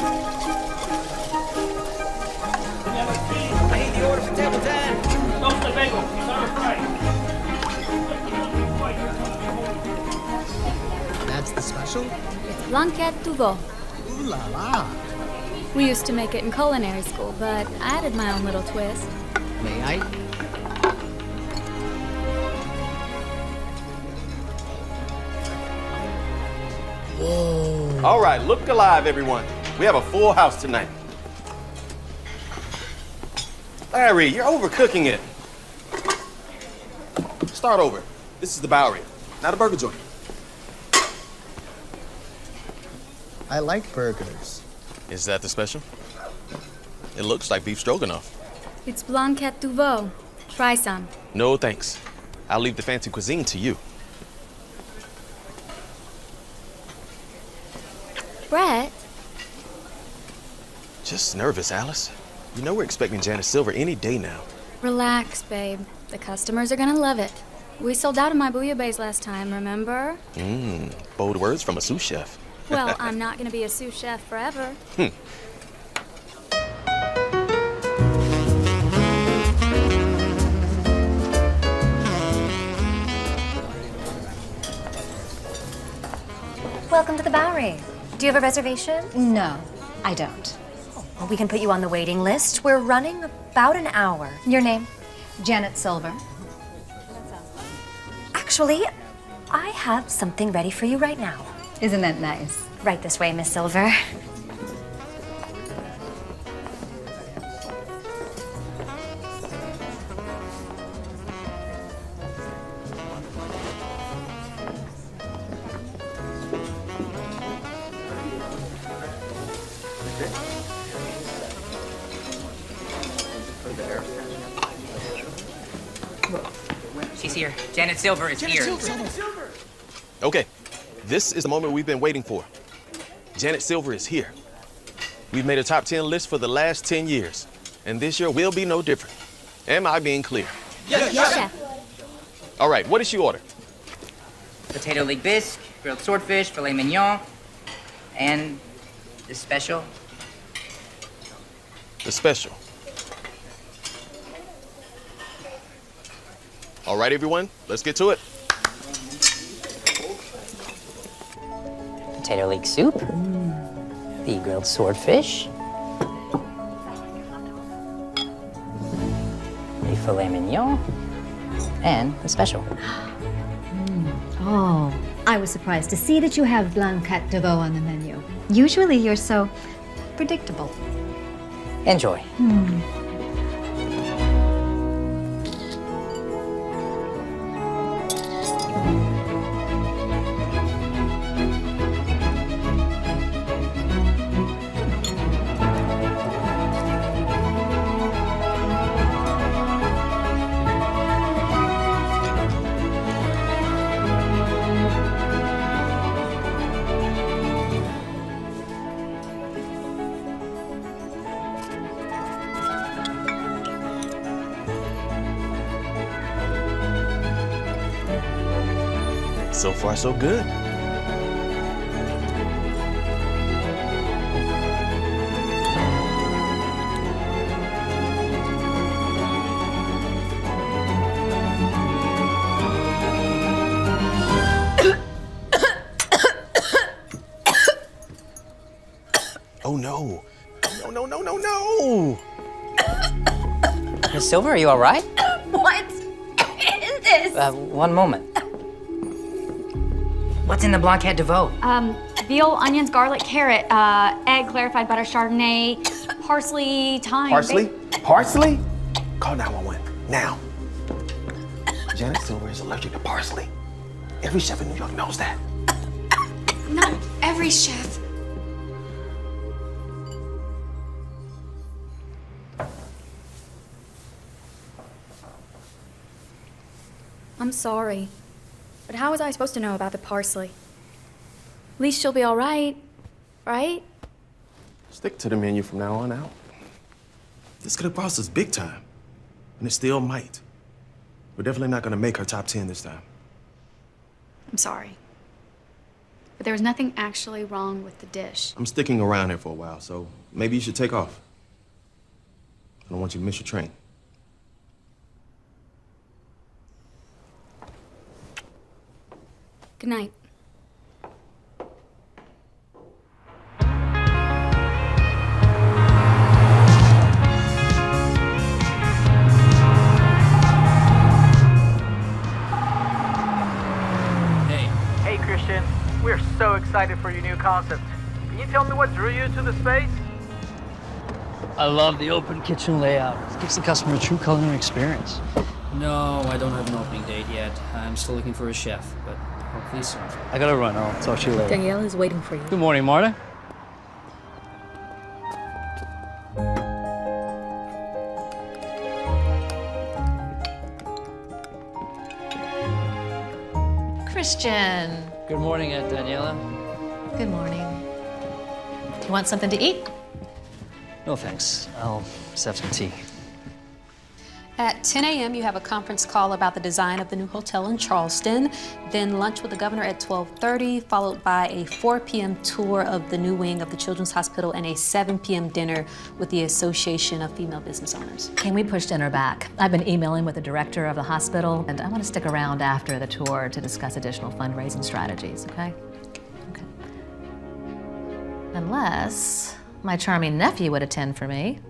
I need the order for table 10. Toasted bagel, serve right. That's the special? Blanquette Duveau. Ooh la la. We used to make it in culinary school, but I added my own little twist. May I? Whoa. All right, look alive, everyone. We have a full house tonight. Larry, you're overcooking it. Start over. This is the Bowery, not a burger joint. I like burgers. Is that the special? It looks like beef stroganoff. It's Blanquette Duveau. Try some. No, thanks. I'll leave the fancy cuisine to you. Brett? Just nervous, Alice. You know we're expecting Janet Silver any day now. Relax, babe. The customers are gonna love it. We sold out of my bouillabaisse last time, remember? Bold words from a sous chef. Well, I'm not gonna be a sous chef forever. Welcome to the Bowery. Do you have a reservation? No, I don't. Well, we can put you on the waiting list. We're running about an hour. Your name? Janet Silver. Actually, I have something ready for you right now. Isn't that nice? Right this way, Miss Silver. She's here. Janet Silver is here. Okay, this is the moment we've been waiting for. Janet Silver is here. We've made a top 10 list for the last 10 years, and this year will be no different. Am I being clear? Yes, chef. All right, what did she order? Potato leek bisque, grilled swordfish, filet mignon, and the special. The special. All right, everyone, let's get to it. Potato leek soup, the grilled swordfish, the filet mignon, and the special. Oh, I was surprised to see that you have Blanquette Duveau on the menu. Usually you're so predictable. Enjoy. So far, so good. Oh no. No, no, no, no, no! Miss Silver, are you all right? What is this? One moment. What's in the Blanquette Duveau? Veal, onions, garlic, carrot, egg, clarified butter, chardonnay, parsley, thyme. Parsley? Parsley? Call 911 now. Janet Silver is allergic to parsley. Every chef in New York knows that. Not every chef. I'm sorry, but how was I supposed to know about the parsley? At least she'll be all right, right? Stick to the menu from now on out. This could have cost us big time, and it still might. We're definitely not gonna make her top 10 this time. I'm sorry. but there was nothing actually wrong with the dish. I'm sticking around here for a while, so maybe you should take off. I don't want you to miss your train. Good night. Hey, Christian. We're so excited for your new concept. Can you tell me what drew you to the space? I love the open kitchen layout. It gives the customer a true culinary experience. No, I don't have an opening date yet. I'm still looking for a chef, but hopefully soon. I gotta run. I'll talk to you later. Danielle is waiting for you. Good morning, Marta. Christian. Good morning, Aunt Daniela. Good morning. Do you want something to eat? No, thanks. I'll just have some tea. At 10 a.m., you have a conference call about the design of the new hotel in Charleston. Then lunch with the governor at 12:30, followed by a 4 p.m. tour of the new wing of the Children's Hospital and a 7 p.m. dinner with the Association of Female Business Owners. Can we push dinner back? I've been emailing with the director of the hospital, and I want to stick around after the tour to discuss additional fundraising strategies, okay? Okay. Unless my charming nephew would attend for me.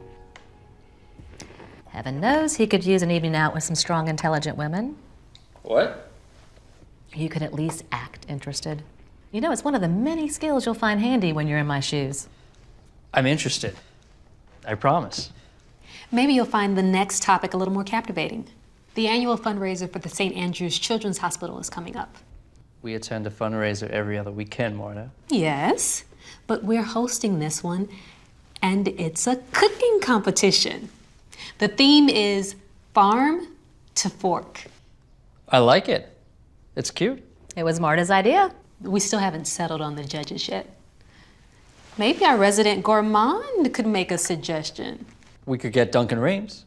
Heaven knows he could use an evening out with some strong, intelligent women. What? You could at least act interested. You know, it's one of the many skills you'll find handy when you're in my shoes. I'm interested. I promise. Maybe you'll find the next topic a little more captivating. The annual fundraiser for the St. Andrew's Children's Hospital is coming up. We attend a fundraiser every other weekend, Marta. Yes, but we're hosting this one, and it's a cooking competition. The theme is Farm to Fork. I like it. It's cute. It was Marta's idea. We still haven't settled on the judges yet. Maybe our resident gourmand could make a suggestion. We could get Duncan Rames.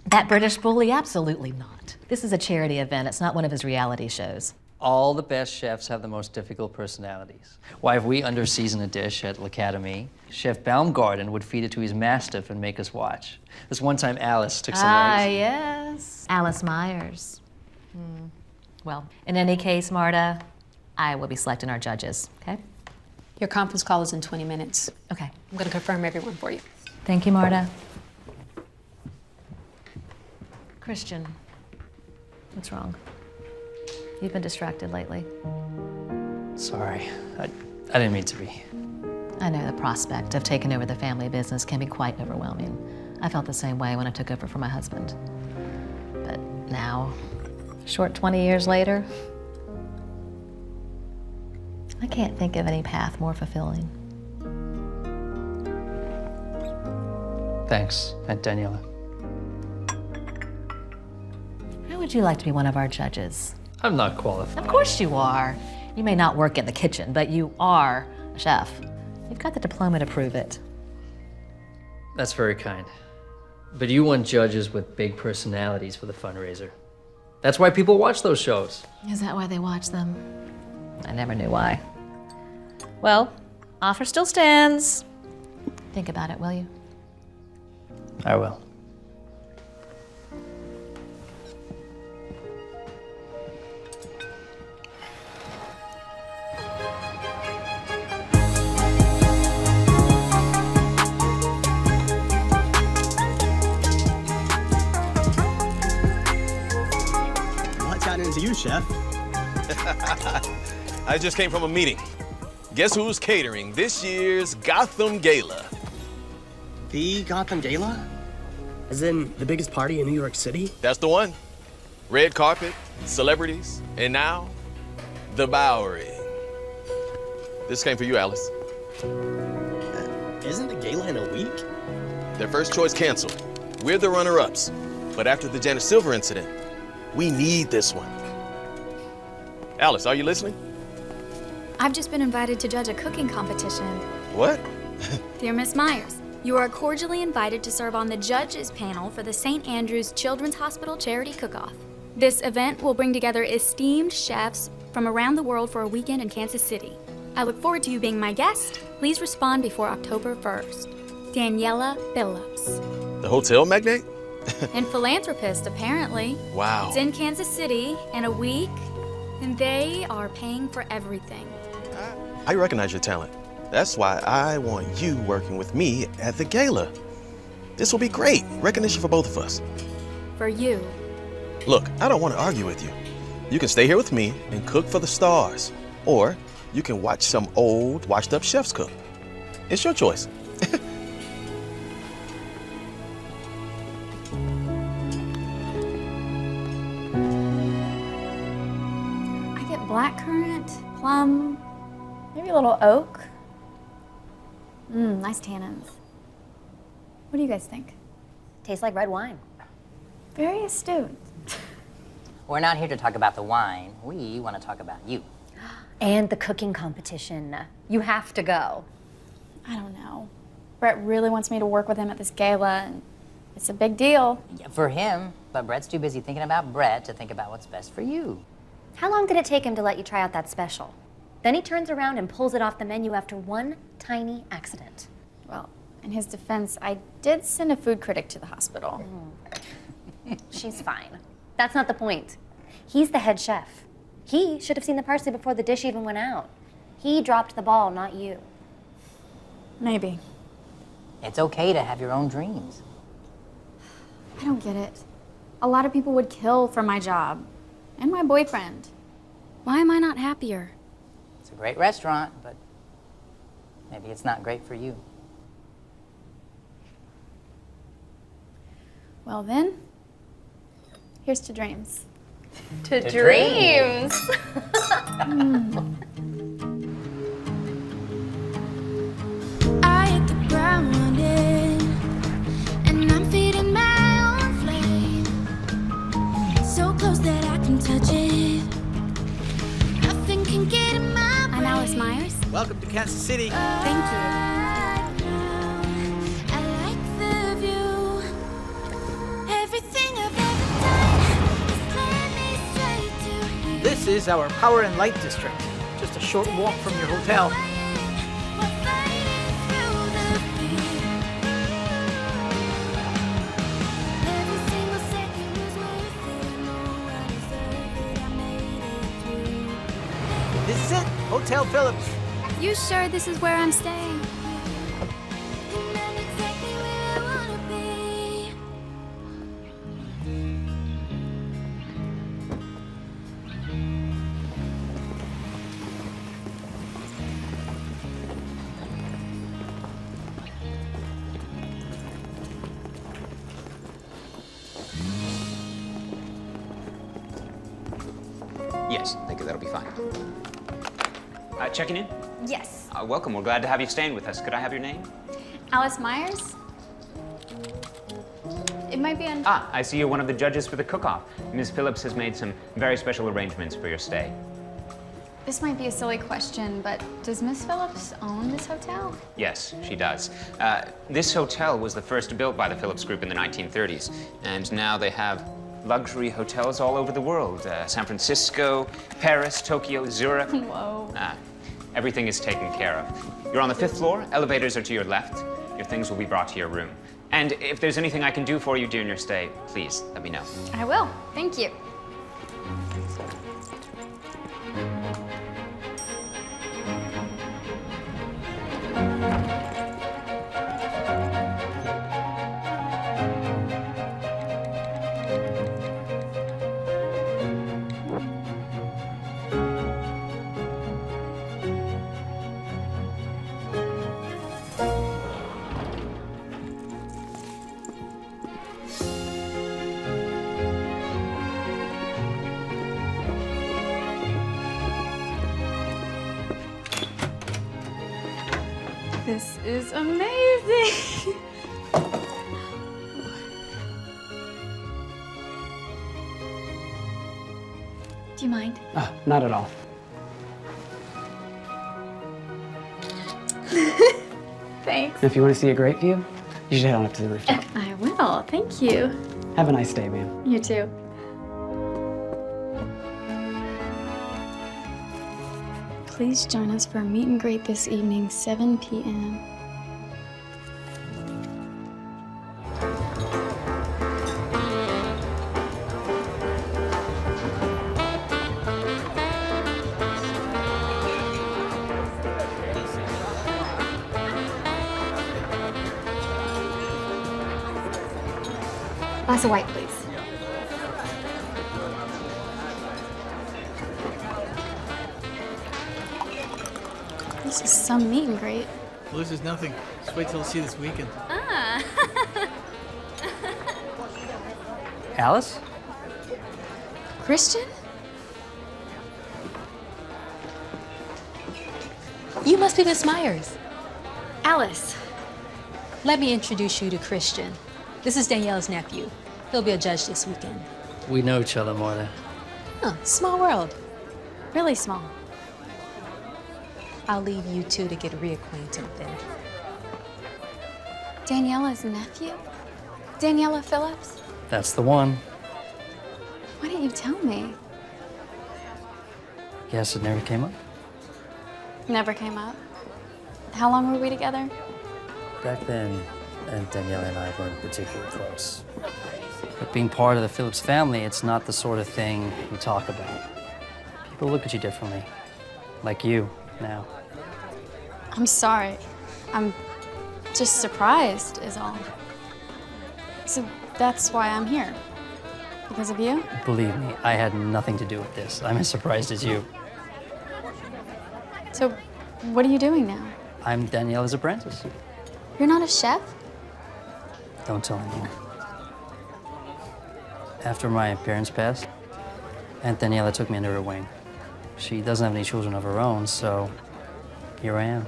That British bully? Absolutely not. This is a charity event. It's not one of his reality shows. All the best chefs have the most difficult personalities. Why, if we underseason a dish at L'Academy, Chef Baumgarten would feed it to his mastiff and make us watch. This one time Alice took some eggs. Yes. Alice Myers. Well, in any case, Marta, I will be selecting our judges, okay? Your conference call is in 20 minutes. Okay. I'm going to confirm everyone for you. Thank you, Marta. Christian, what's wrong? You've been distracted lately. Sorry. I didn't mean to be. I know the prospect of taking over the family business can be quite overwhelming. I felt the same way when I took over for my husband. But now, a short 20 years later, I can't think of any path more fulfilling. Thanks, Aunt Daniela. How would you like to be one of our judges? I'm not qualified. Of course you are. You may not work in the kitchen, but you are a chef. You've got the diploma to prove it. That's very kind. But you want judges with big personalities for the fundraiser. That's why people watch those shows. Is that why they watch them? I never knew why. Well, offer still stands. Think about it, will you? I will. What's happening to you, Chef? I just came from a meeting. Guess who's catering this year's Gotham Gala? The Gotham Gala? As in the biggest party in New York City? That's the one. Red carpet, celebrities, and now, the Bowery. This came for you, Alice. Isn't the gala in a week? Their first choice canceled. We're the runner-ups. But after the Janet Silver incident, we need this one. Alice, are you listening? I've just been invited to judge a cooking competition. What? Dear Miss Myers, you are cordially invited to serve on the judges panel for the St. Andrew's Children's Hospital Charity Cook-Off. This event will bring together esteemed chefs from around the world for a weekend in Kansas City. I look forward to you being my guest. Please respond before October 1st. Daniela Phillips. The hotel magnate? And philanthropist, apparently. Wow. It's in Kansas City in a week, and they are paying for everything. I recognize your talent. That's why I want you working with me at the gala. This will be great. Recognition for both of us. For you. Look, I don't want to argue with you. You can stay here with me and cook for the stars, or you can watch some old, washed-up chefs cook. It's your choice. I get blackcurrant, plum, maybe a little oak. Nice tannins. What do you guys think? Tastes like red wine. Very astute. We're not here to talk about the wine. We want to talk about you. And the cooking competition. You have to go. I don't know. Brett really wants me to work with him at this gala, and it's a big deal. Yeah, for him, but Brett's too busy thinking about Brett to think about what's best for you. How long did it take him to let you try out that special? Then he turns around and pulls it off the menu after one tiny accident. Well, in his defense, I did send a food critic to the hospital. She's fine. That's not the point. He's the head chef. He should have seen the parsley before the dish even went out. He dropped the ball, not you. Maybe. It's okay to have your own dreams. I don't get it. A lot of people would kill for my job and my boyfriend. Why am I not happier? It's a great restaurant, but maybe it's not great for you. Well then, here's to dreams. To dreams. I hit the ground running, and I'm feeding my own flame. So close that I can touch it. Nothing can get in my brain. I'm Alice Myers. Welcome to Kansas City. Thank you. I like the view. Everything I've ever done has led me straight to here. This is our Power and Light District. Just a short walk from your hotel. We're fighting through the fear. Every single second was worth it. No, I deserve it. I made it through. This is it, Hotel Phillips. You sure this is where I'm staying? And I'm exactly where I wanna be. Yes, thank you. That'll be fine. Checking in? Yes. Welcome. We're glad to have you staying with us. Could I have your name? Alice Myers? It might be on... I see you're one of the judges for the cook-off. Ms. Phillips has made some very special arrangements for your stay. This might be a silly question, but does Miss Phillips own this hotel? Yes, she does. This hotel was the first built by the Phillips Group in the 1930s, and now they have luxury hotels all over the world. San Francisco, Paris, Tokyo, Zurich. Whoa. Everything is taken care of. You're on the 5th floor. Elevators are to your left. Your things will be brought to your room. And if there's anything I can do for you during your stay, please let me know. I will. Thank you. This is amazing. Do you mind? Not at all. Thanks. If you want to see a great view, you should head on up to the rooftop. I will. Thank you. Have a nice day, ma'am. You too. Please join us for a meet and greet this evening, 7 p.m. Glass of white, please. This is some meet and greet. Well, this is nothing. Just wait till you see this weekend. Ah. Alice? Christian? You must be Miss Myers. Alice. Let me introduce you to Christian. This is Danielle's nephew. He'll be a judge this weekend. We know each other, Marta. Huh, small world. Really small. I'll leave you two to get reacquainted then. Daniela's nephew? Daniela Phillips? That's the one. Why didn't you tell me? Guess it never came up. Never came up. How long were we together? Back then, and Danielle and I weren't particularly close. But being part of the Phillips family, it's not the sort of thing we talk about. People look at you differently. Like you, now. I'm sorry. I'm just surprised, is all. So that's why I'm here. Because of you? Believe me, I had nothing to do with this. I'm as surprised as you. So what are you doing now? I'm Daniela's apprentice. You're not a chef? Don't tell anyone. After my parents passed, Aunt Daniela took me under her wing. She doesn't have any children of her own, so here I am.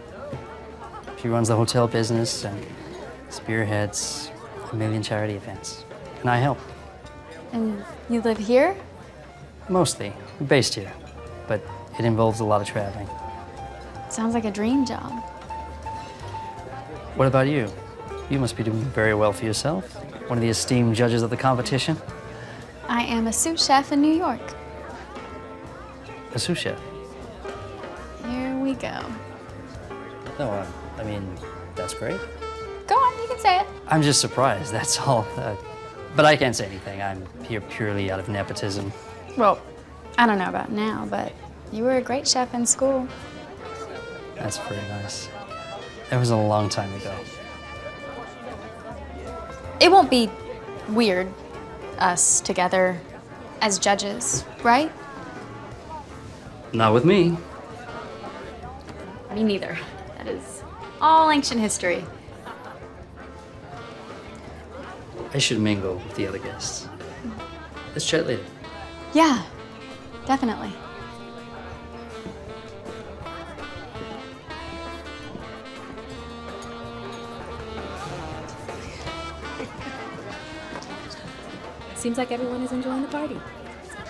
She runs the hotel business and spearheads a million charity events. And I help. And you live here? Mostly. I'm based here. But it involves a lot of traveling. Sounds like a dream job. What about you? You must be doing very well for yourself. One of the esteemed judges of the competition. I am a sous chef in New York. A sous chef. Here we go. No, I mean, that's great. Go on, you can say it. I'm just surprised, that's all. But I can't say anything. I'm here purely out of nepotism. Well, I don't know about now, but you were a great chef in school. That's very nice. That was a long time ago. It won't be weird, us together as judges, right? Not with me. Me neither. That is all ancient history. I should mingle with the other guests. Let's chat later. Yeah, definitely. Seems like everyone is enjoying the party.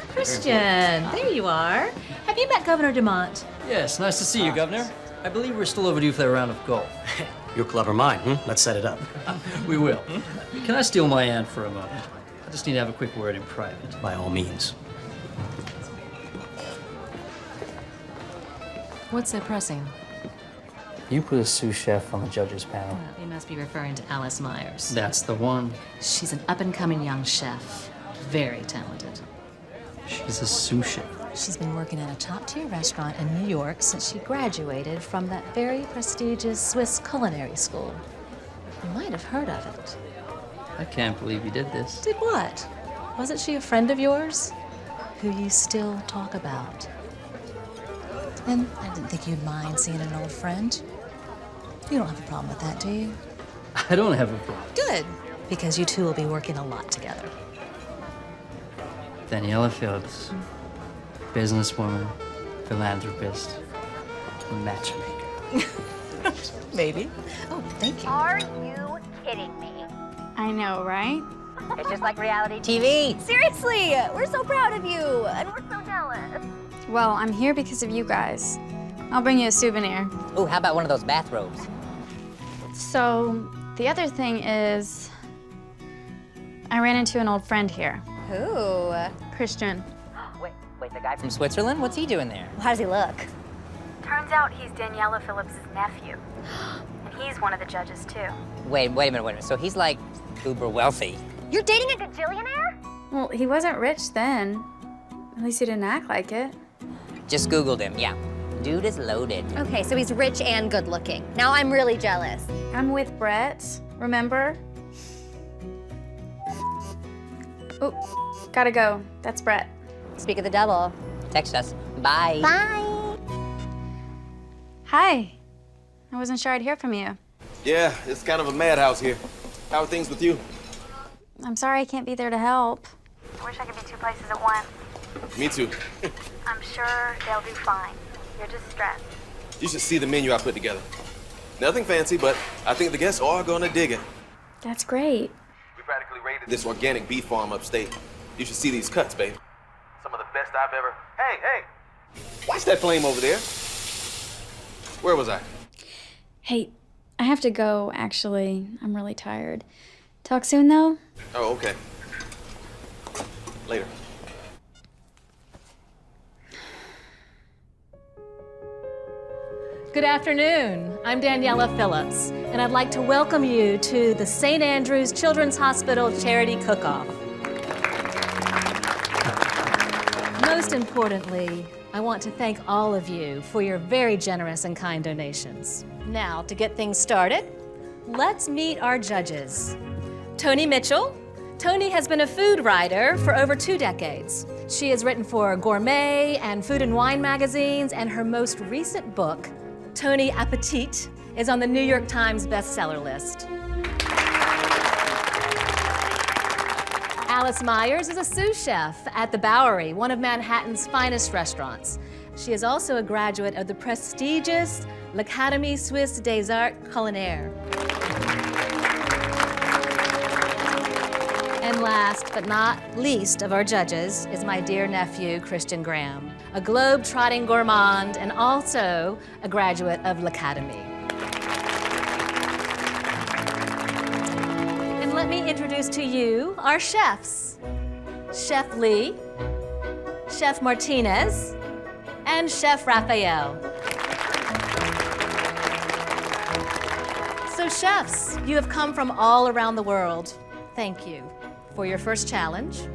Christian, there you are. Have you met Governor Dumont? Yes, nice to see you, Governor. I believe we're still overdue for that round of golf. Your clever mind, Let's set it up. We will. Can I steal my aunt for a moment? I just need to have a quick word in private. By all means. What's so pressing? You put a sous chef on the judges panel. You must be referring to Alice Myers. That's the one. She's an up-and-coming young chef. Very talented. She's a sous chef. She's been working at a top-tier restaurant in New York since she graduated from that very prestigious Swiss culinary school. You might have heard of it. I can't believe you did this. Did what? Wasn't she a friend of yours? Who you still talk about? And I didn't think you'd mind seeing an old friend. You don't have a problem with that, do you? I don't have a problem. Good, because you two will be working a lot together. Daniela Phillips, businesswoman, philanthropist, matchmaker. Maybe. Oh, thank you. Are you kidding me? I know, right? It's just like reality TV. Seriously, we're so proud of you, and we're so jealous. Well, I'm here because of you guys. I'll bring you a souvenir. Ooh, how about one of those bathrobes? So, the other thing is, I ran into an old friend here. Who? Christian. Wait, the guy from Switzerland? What's he doing there? How does he look? Turns Turns out he's Daniela Phillips' nephew. And he's one of the judges, too. Wait a minute. So he's like uber wealthy. You're dating a gajillionaire? Well, he wasn't rich then. At least he didn't act like it. Just Googled him, yeah. Dude is loaded. Okay, so he's rich and good looking. Now I'm really jealous. I'm with Brett, remember? Oh, gotta go. That's Brett. Speak of the devil. Text us. Bye. Bye. Hi. I wasn't sure I'd hear from you. Yeah, it's kind of a madhouse here. How are things with you? I'm sorry I can't be there to help. I wish I could be two places at once. Me too. I'm sure they'll do fine. You're just stressed. You should see the menu I put together. Nothing fancy, but I think the guests are gonna dig it. That's great. We practically raided this organic beef farm upstate. You should see these cuts, babe. Some of the best I've ever... Hey! Watch that flame over there. Where was I? Hey, I have to go, actually. I'm really tired. Talk soon, though? Oh, okay. Later. Good afternoon. I'm Daniela Phillips, and I'd like to welcome you to the St. Andrew's Children's Hospital Charity Cook-Off. Most importantly, I want to thank all of you for your very generous and kind donations. Now, to get things started, let's meet our judges. Toni Mitchell. Toni has been a food writer for over 2 decades. She has written for Gourmet and Food and Wine magazines, and her most recent book, Toni Appetit, is on the New York Times bestseller list. Alice Myers is a sous chef at the Bowery, one of Manhattan's finest restaurants. She is also a graduate of the prestigious L'Académie Suisse des Arts Culinaires. And last but not least of our judges is my dear nephew, Christian Graham, a globe-trotting gourmand and also a graduate of L'Académie. And let me introduce to you our chefs. Chef Lee, Chef Martinez, and Chef Raphael. So chefs, you have come from all around the world. Thank you. For your first challenge,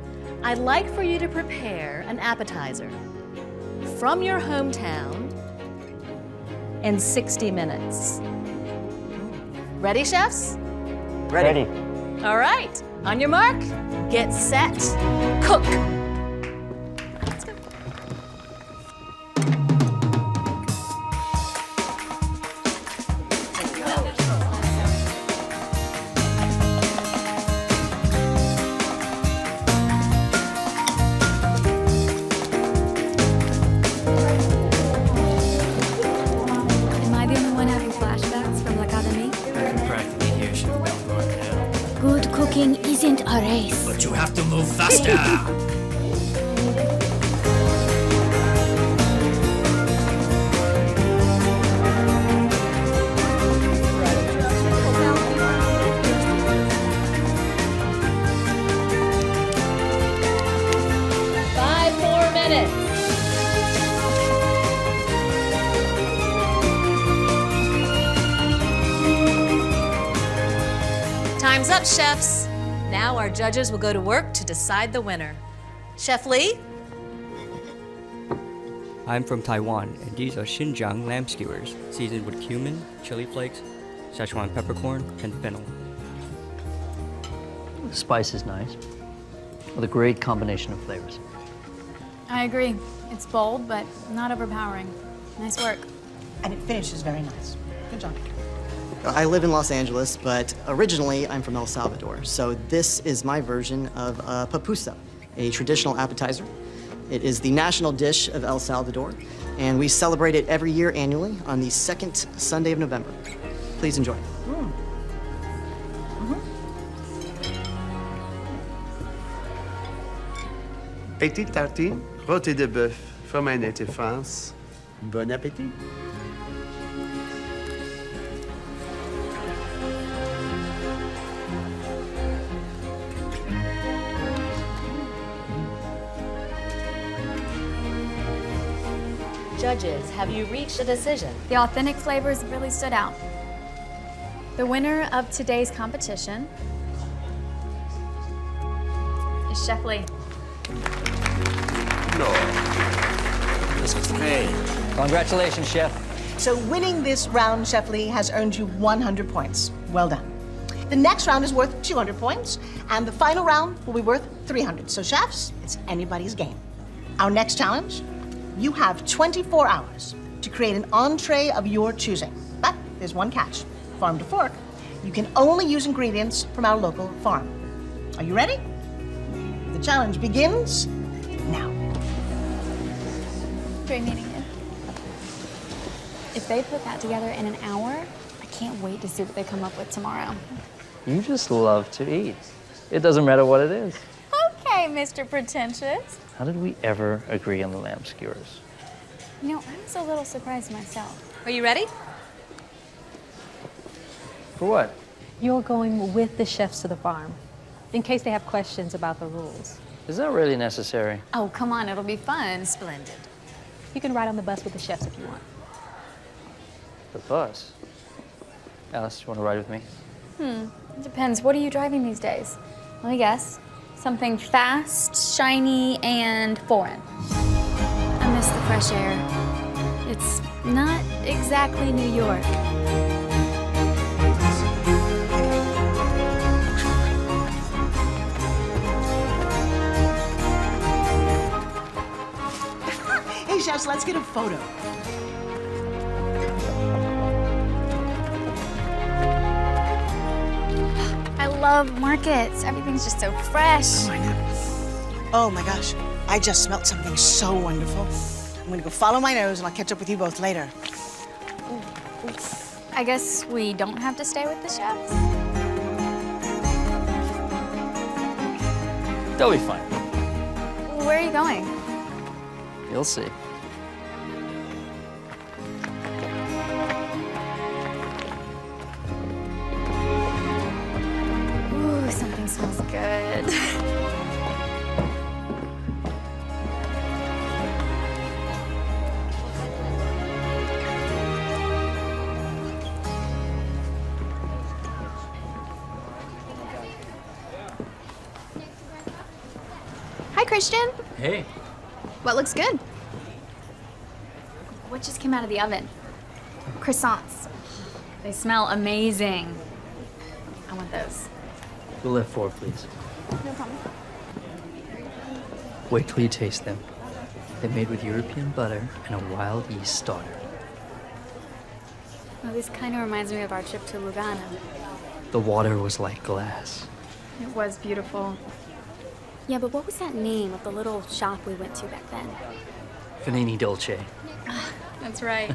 I'd like for you to prepare an appetizer from your hometown in 60 minutes. Ready, chefs? Ready. All right, on your mark, get set, cook. Let's go. Am I the only one having flashbacks from L'Académie? I can practically hear Chef Bell going now. Good cooking isn't a race. But you have to move faster! Time's up, chefs. Now our judges will go to work to decide the winner. Chef Lee? I'm from Taiwan, and these are Xinjiang lamb skewers, seasoned with cumin, chili flakes, Szechuan peppercorn, and fennel. The spice is nice, with a great combination of flavors. I agree. It's bold, but not overpowering. Nice work. And it finishes very nice. Good job. I live in Los Angeles, but originally I'm from El Salvador. So this is my version of pupusa, a traditional appetizer. It is the national dish of El Salvador, and we celebrate it every year annually on the second Sunday of November. Please enjoy. Petite tartine, rôti de bœuf from my native France. Bon appétit. judges, have you reached a decision? The authentic flavors really stood out. The winner of today's competition is Chef Lee. Congratulations, Chef. So winning this round, Chef Lee, has earned you 100 points. Well done. The next round is worth 200 points, and the final round will be worth 300. So chefs, it's anybody's game. Our next challenge, you have 24 hours to create an entree of your choosing. But there's one catch. Farm to fork, you can only use ingredients from our local farm. Are you ready? The challenge begins now. Great meeting you. If they put that together in an hour, I can't wait to see what they come up with tomorrow. You just love to eat. It doesn't matter what it is. Okay, Mr. Pretentious. How did we ever agree on the lamb skewers? You know, I was a little surprised myself. Are you ready? For what? You're going with the chefs to the farm, in case they have questions about the rules. Is that really necessary? Oh, come on, it'll be fun. Splendid. You can ride on the bus with the chefs if you want. The bus? Alice, you want to ride with me? It depends. What are you driving these days? Let me guess. Something fast, shiny, and foreign. I miss the fresh air. It's not exactly New York. Hey, chefs, let's get a photo. I love markets. Everything's just so fresh. Oh my gosh, I just smelled something so wonderful. I'm gonna go follow my nose and I'll catch up with you both later. I guess we don't have to stay with the chefs. They'll be fine. Where are you going? You'll see. Ooh, something smells good. Hi, Christian. Hey. What looks good? What just came out of the oven? Croissants. They smell amazing. I want those. We'll have 4, please. No problem. Wait till you taste them. They're made with European butter and a wild yeast starter. Well, this kind of reminds me of our trip to Lugano. The water was like glass. It was beautiful. Yeah, but what was that name of the little shop we went to back then? Panini Dolce. That's right.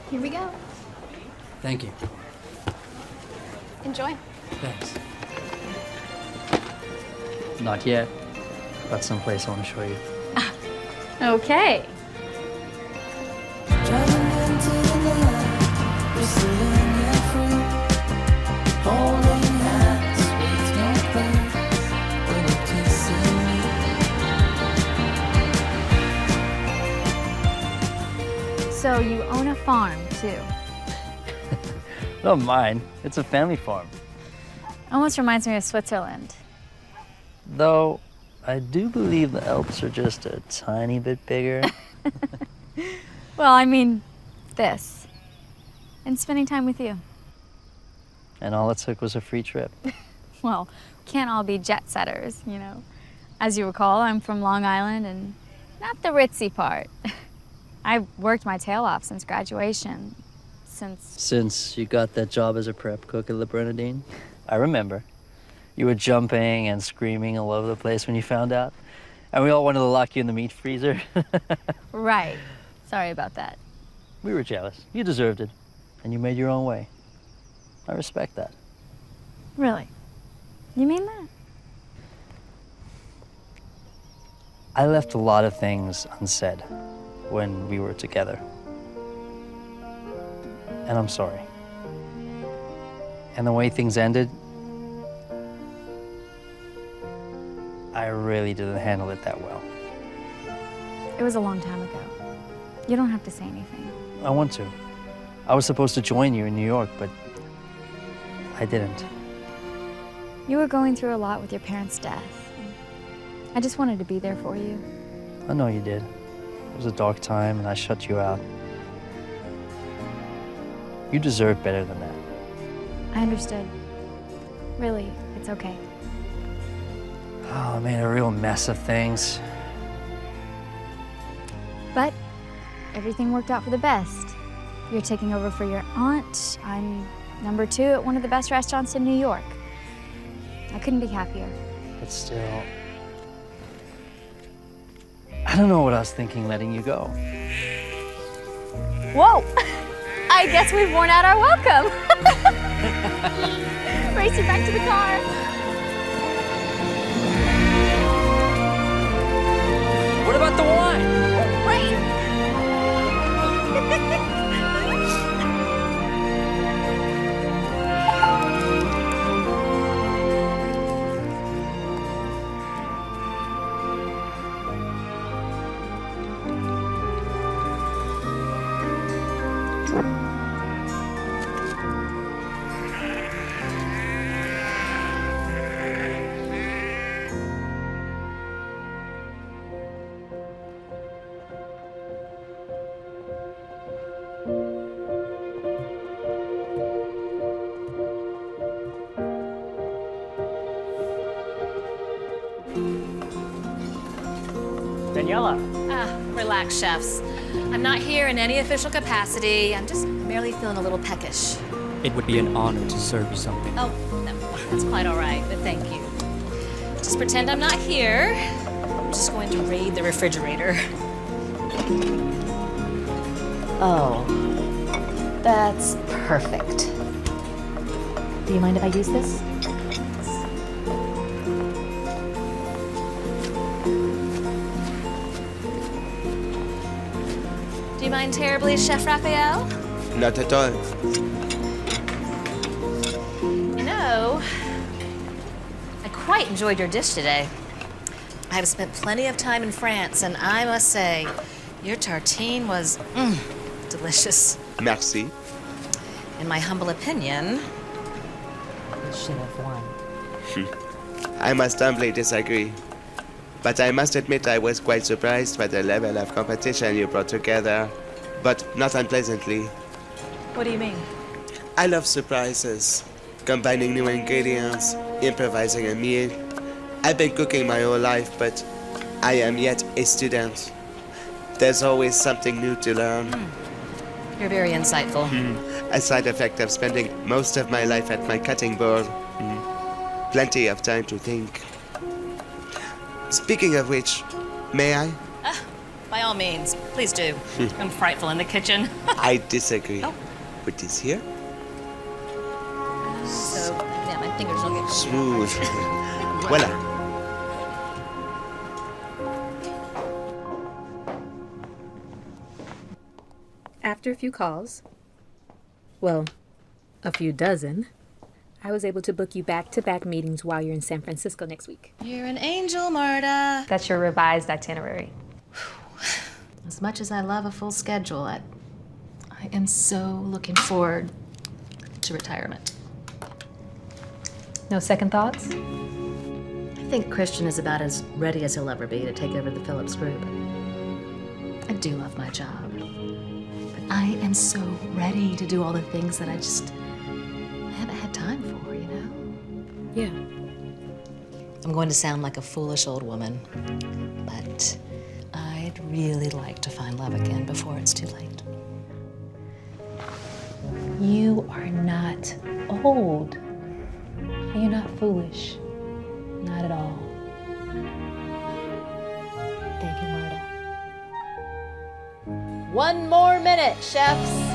Here we go. Thank you. Enjoy. Thanks. Not yet. But someplace I want to show you. Okay. So you own a farm, too? Not mine. It's a family farm. Almost reminds me of Switzerland. Though, I do believe the Alps are just a tiny bit bigger. Well, I mean, this. And spending time with you. And all it took was a free trip. Well, can't all be jet setters, you know. As you recall, I'm from Long Island and not the ritzy part. I've worked my tail off since graduation. Since you got that job as a prep cook at Le Bernardine? I remember. You were jumping and screaming all over the place when you found out. And we all wanted to lock you in the meat freezer. Right. Sorry about that. We were jealous. You deserved it. And you made your own way. I respect that. Really? You mean that? I left a lot of things unsaid when we were together. And I'm sorry. And the way things ended, I really didn't handle it that well. It was a long time ago. You don't have to say anything. I want to. I was supposed to join you in New York, but I didn't. You were going through a lot with your parents' death. I just wanted to be there for you. I know you did. It was a dark time, and I shut you out. You deserve better than that. I understood. Really, it's okay. Oh, I made a real mess of things. But everything worked out for the best. You're taking over for your aunt. I'm number 2 at one of the best restaurants in New York. I couldn't be happier. But still, I don't know what I was thinking letting you go. Whoa! I guess we've worn out our welcome. Race you back to the car. What about the wine? Right. Daniela. Relax, chefs. I'm not here in any official capacity. I'm just merely feeling a little peckish. It would be an honor to serve you something. Oh, no, that's quite all right, but thank you. Just pretend I'm not here. I'm just going to raid the refrigerator. Oh, that's perfect. Do you mind if I use this? Do you mind terribly, Chef Raphael? Not at all. You know, I quite enjoyed your dish today. I have spent plenty of time in France, and I must say, your tartine was delicious. Merci. In my humble opinion, you should have won. I must humbly disagree. But I must admit I was quite surprised by the level of competition you brought together, but not unpleasantly. What do you mean? I love surprises, combining new ingredients, improvising a meal. I've been cooking my whole life, but I am yet a student. There's always something new to learn. You're very insightful. A side effect of spending most of my life at my cutting board. Plenty of time to think. Speaking of which, may I? By all means, please do. I'm frightful in the kitchen. I disagree. With this here? So, yeah, my fingers will get Smooth. Voila. After a few calls, well, a few dozen, I was able to book you back-to-back meetings while you're in San Francisco next week. You're an angel, Marta. That's your revised itinerary. As much as I love a full schedule, I am so looking forward to retirement. No second thoughts? I think Christian is about as ready as he'll ever be to take over the Phillips Group. I do love my job, but I am so ready to do all the things that I haven't had time for, you know? Yeah. I'm going to sound like a foolish old woman, but I'd really like to find love again before it's too late. You are not old. And you're not foolish. Not at all. Thank you, Marta. 1 more minute, chefs.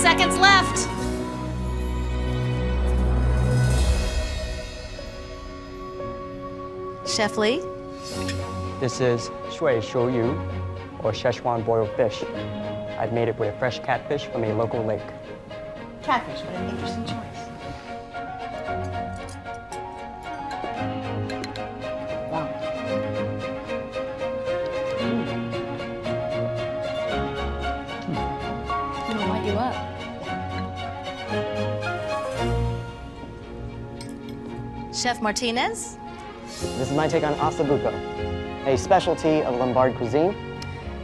seconds left. Chef Lee? This is shui shoyu, or Szechuan boiled fish. I've made it with a fresh catfish from a local lake. Catfish, what an interesting choice. Wow. I'm gonna light you up. Chef Martinez? This is my take on ossobuco, a specialty of Lombard cuisine.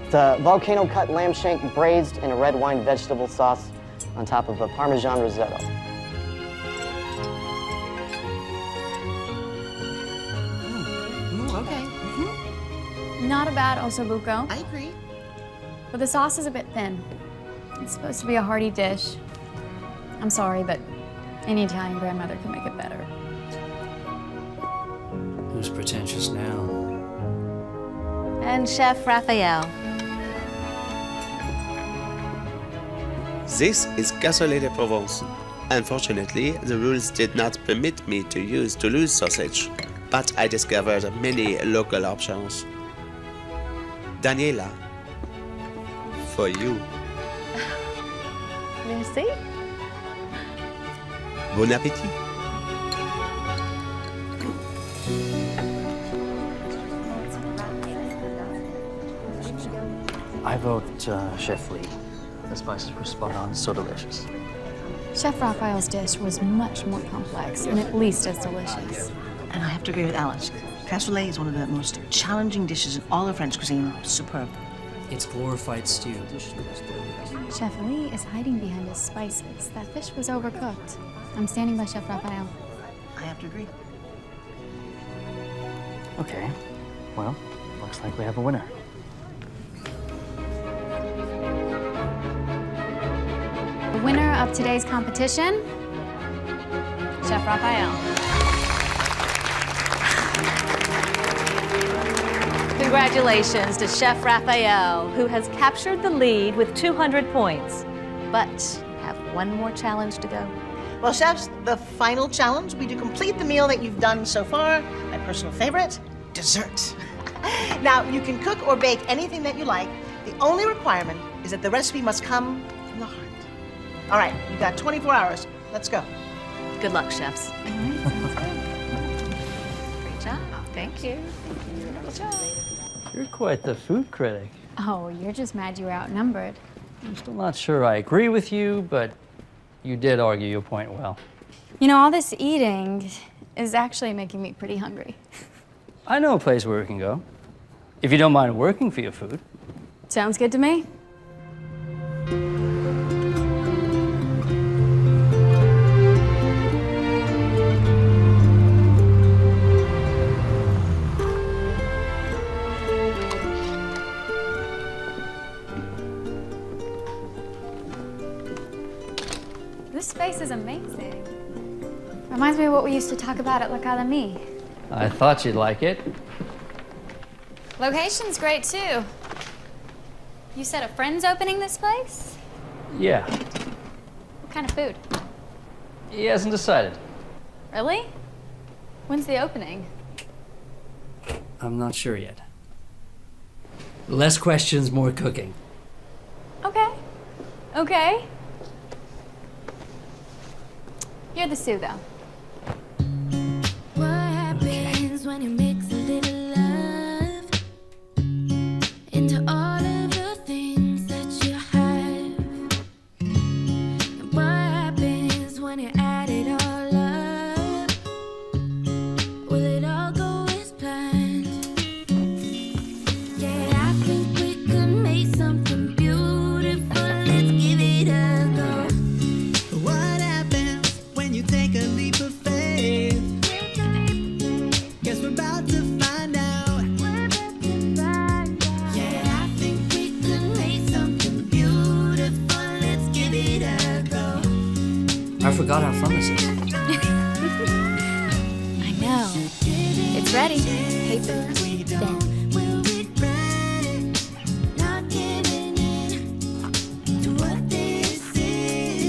It's a volcano-cut lamb shank braised in a red wine vegetable sauce on top of a Parmesan risotto. Okay. Not a bad ossobuco. I agree. But the sauce is a bit thin. It's supposed to be a hearty dish. I'm sorry, but any Italian grandmother can make it better. Who's pretentious now? And Chef Raphael. This is cassoulet de Provence. Unfortunately, the rules did not permit me to use Toulouse sausage, but I discovered many local options. Daniela, for you. Merci. Bon appétit. I vote Chef Lee. The spices were spot on, so delicious. Chef Raphael's dish was much more complex and at least as delicious. And I have to agree with Alice. Cassoulet is one of the most challenging dishes in all of French cuisine. Superb. It's glorified stew. Chef Lee is hiding behind his spices. That fish was overcooked. I'm standing by Chef Raphael. I have to agree. Okay, well, looks like we have a winner. The winner of today's competition, Chef Raphael. Congratulations to Chef Raphael, who has captured the lead with 200 points. But you have one more challenge to go. Well, chefs, the final challenge will be to complete the meal that you've done so far. My personal favorite, dessert. Now, you can cook or bake anything that you like. The only requirement is that the recipe must come from the heart. All right, you've got 24 hours. Let's go. Good luck, chefs. Great job. Thank you. Good job. You're quite the food critic. Oh, you're just mad you were outnumbered. I'm still not sure I agree with you, but you did argue your point well. You know, all this eating is actually making me pretty hungry. I know a place where we can go, if you don't mind working for your food. Sounds good to me. This space is amazing. Reminds me of what we used to talk about at l'Académie. I thought you'd like it. Location's great too. You said a friend's opening this place? Yeah, What kind of food? he hasn't decided. Really? When's the opening? I'm not sure yet. Less questions, more cooking. Okay. Okay. You're the Sue, though. What happens when you mix a little love into all of the things that you have? And what happens when you add it all up? Will it all go as planned? Yeah, I think we could make something beautiful. Let's give it a go. What happens when you take a leap of faith? Guess we're about to find out. Yeah, I think we could make something beautiful. Let's give it a go. I forgot how fun this is. I know. It's ready. Paper, pen. We'll be ready, not giving in to what this is.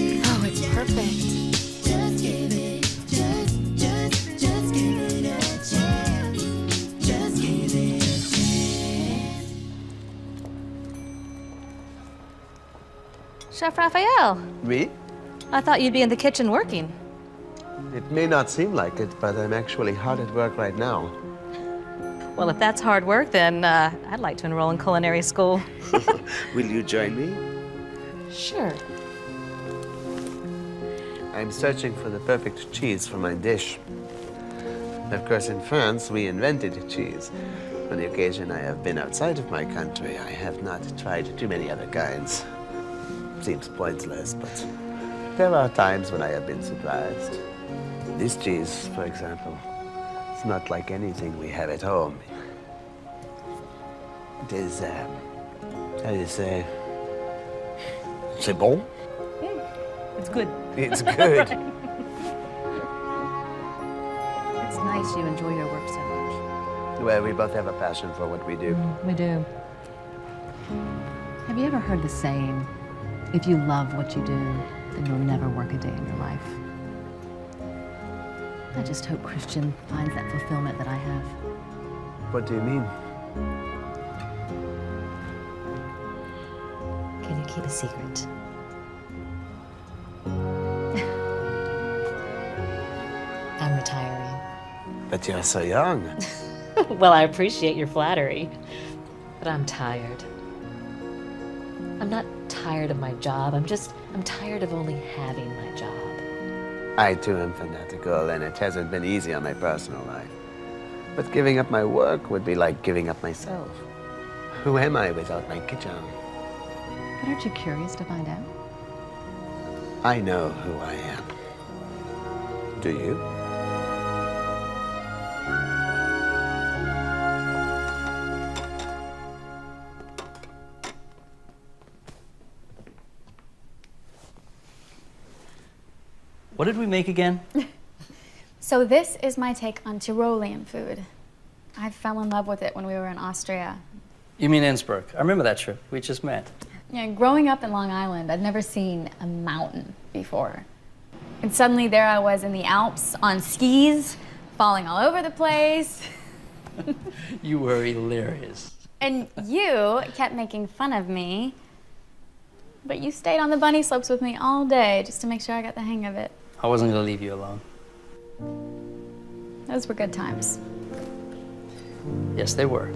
Perfect. Just give it, just give it a chance. Just give it a chance. Chef Raphael, Oui? I thought you'd be in the kitchen working. It may not seem like it, but I'm actually hard at work right now. Well, if that's hard work, then I'd like to enroll in culinary school. Will you join me? Sure. I'm searching for the perfect cheese for my dish. Of course, in France, we invented cheese. On the occasion I have been outside of my country, I have not tried too many other kinds. Seems pointless, but there are times when I have been surprised. This cheese, for example, it's not like anything we have at home. It is, how do you say? C'est bon? It's good. It's good. It's nice you enjoy your work so much. Well, we both have a passion for what we do. We do. Have you ever heard the saying, if you love what you do, then you'll never work a day in your life? I just hope Christian finds that fulfillment that I have. What do you mean? Can you keep a secret? I'm retiring. But you're so young. Well, I appreciate your flattery, but I'm tired. I'm not tired of my job. I'm tired of only having my job. I too am fanatical, and it hasn't been easy on my personal life. But giving up my work would be like giving up myself. Who am I without my kitchen? But aren't you curious to find out? I know who I am. Do you? What did we make again? So this is my take on Tyrolean food. I fell in love with it when we were in Austria. You mean Innsbruck? I remember that trip. We just met. Yeah, growing up in Long Island, I'd never seen a mountain before. And suddenly there I was in the Alps on skis, falling all over the place. You were hilarious. And you kept making fun of me, but you stayed on the bunny slopes with me all day just to make sure I got the hang of it. I wasn't gonna leave you alone. Those were good times. Yes, they were.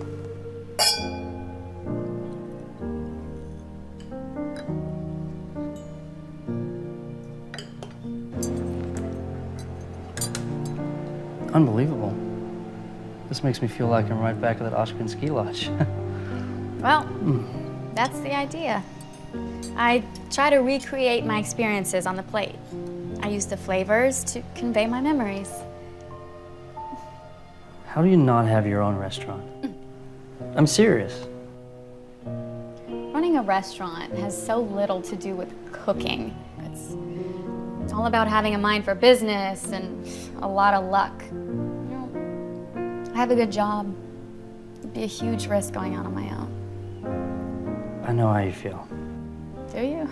Unbelievable. This makes me feel like I'm right back at that Austrian ski lodge. Well, that's the idea. I try to recreate my experiences on the plate. I use the flavors to convey my memories. How do you not have your own restaurant? I'm serious. Running a restaurant has so little to do with cooking. It's all about having a mind for business and a lot of luck. You know, I have a good job. It'd be a huge risk going out on my own. I know how you feel. Do you?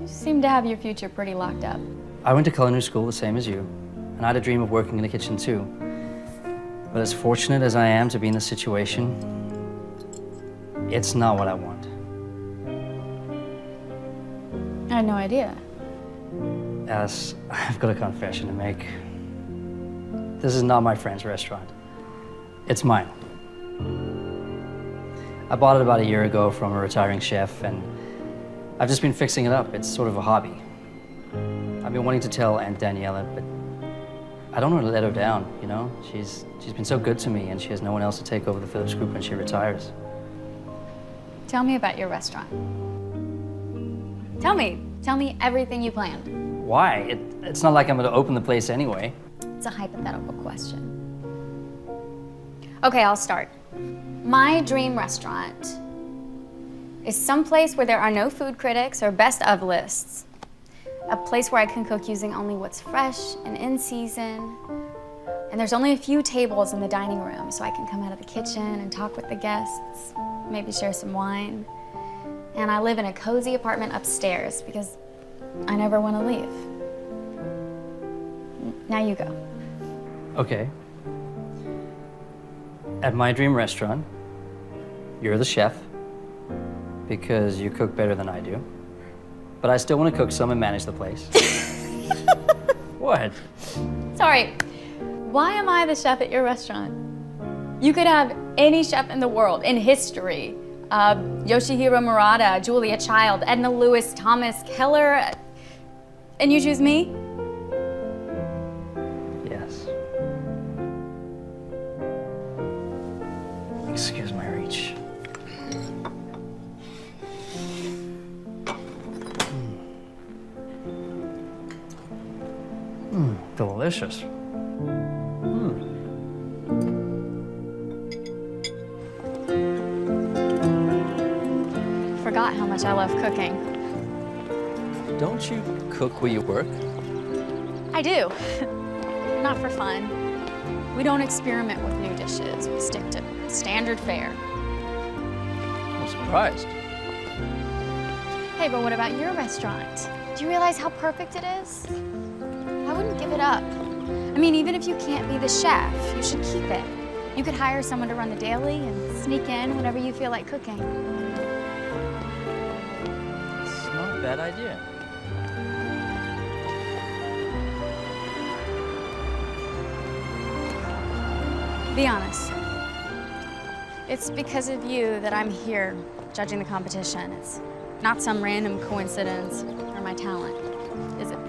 You seem to have your future pretty locked up. I went to culinary school the same as you, and I had a dream of working in the kitchen too. But as fortunate as I am to be in this situation, it's not what I want. I had no idea. Alice, I've got a confession to make. This is not my friend's restaurant. It's mine. I bought it about a year ago from a retiring chef, and I've just been fixing it up. It's sort of a hobby. I've been wanting to tell Aunt Daniela, but I don't want to let her down, you know? She's been so good to me, and she has no one else to take over the Phillips Group when she retires. Tell me about your restaurant. Tell me everything you planned. Why? It's not like I'm going to open the place anyway. It's a hypothetical question. Okay, I'll start. My dream restaurant is someplace where there are no food critics or best of lists. A place where I can cook using only what's fresh and in season. And there's only a few tables in the dining room, so I can come out of the kitchen and talk with the guests, maybe share some wine. And I live in a cozy apartment upstairs because I never want to leave. Now you go. Okay. At my dream restaurant, you're the chef because you cook better than I do. But I still want to cook some and manage the place. What? Sorry, why am I the chef at your restaurant? You could have any chef in the world, in history. Yoshihiro Murata, Julia Child, Edna Lewis, Thomas Keller, and you choose me? Yes. Excuse my reach. Delicious. Forgot how much I love cooking. Don't you cook where you work? I do. Not for fun. We don't experiment with new dishes. We stick to standard fare. I'm surprised. Hey, but what about your restaurant? Do you realize how perfect it is? I wouldn't give it up. I mean, even if you can't be the chef, you should keep it. You could hire someone to run the daily and sneak in whenever you feel like cooking. It's not a bad idea. Be honest. It's because of you that I'm here judging the competition. It's not some random coincidence or my talent, is it?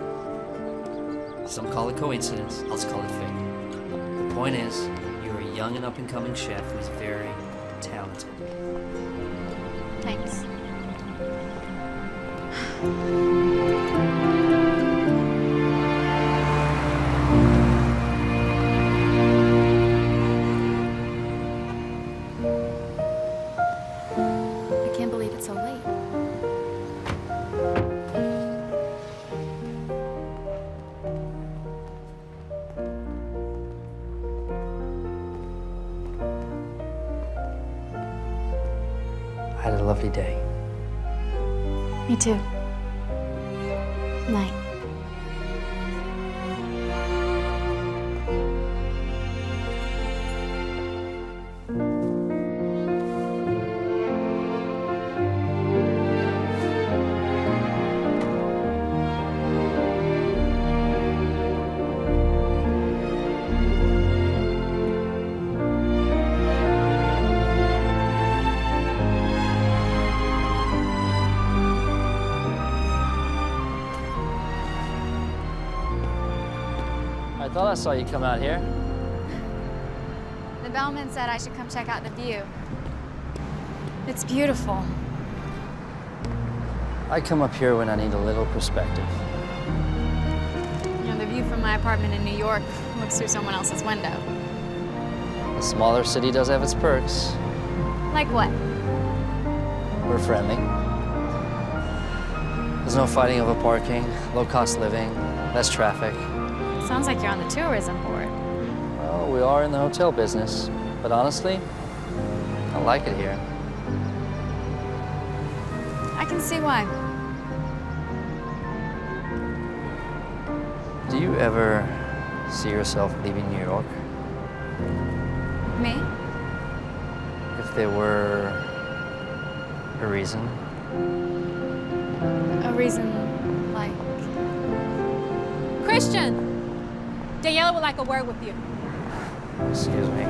Some call it coincidence, others call it fate. The point is, you're a young and up-and-coming chef who's very talented. Thanks. I can't believe it's so late. I had a lovely day. Me too. Night. I thought I saw you come out here. The bellman said I should come check out the view. It's beautiful. I come up here when I need a little perspective. You know, the view from my apartment in New York looks through someone else's window. A smaller city does have its perks. Like what? We're friendly. There's no fighting over parking, low-cost living, less traffic. Sounds like you're on the tourism board. Well, we are in the hotel business, but honestly, I like it here. I can see why. Do you ever see yourself leaving New York? Me? If there were a reason? A reason like... Christian! Daniela would like a word with you. Excuse me.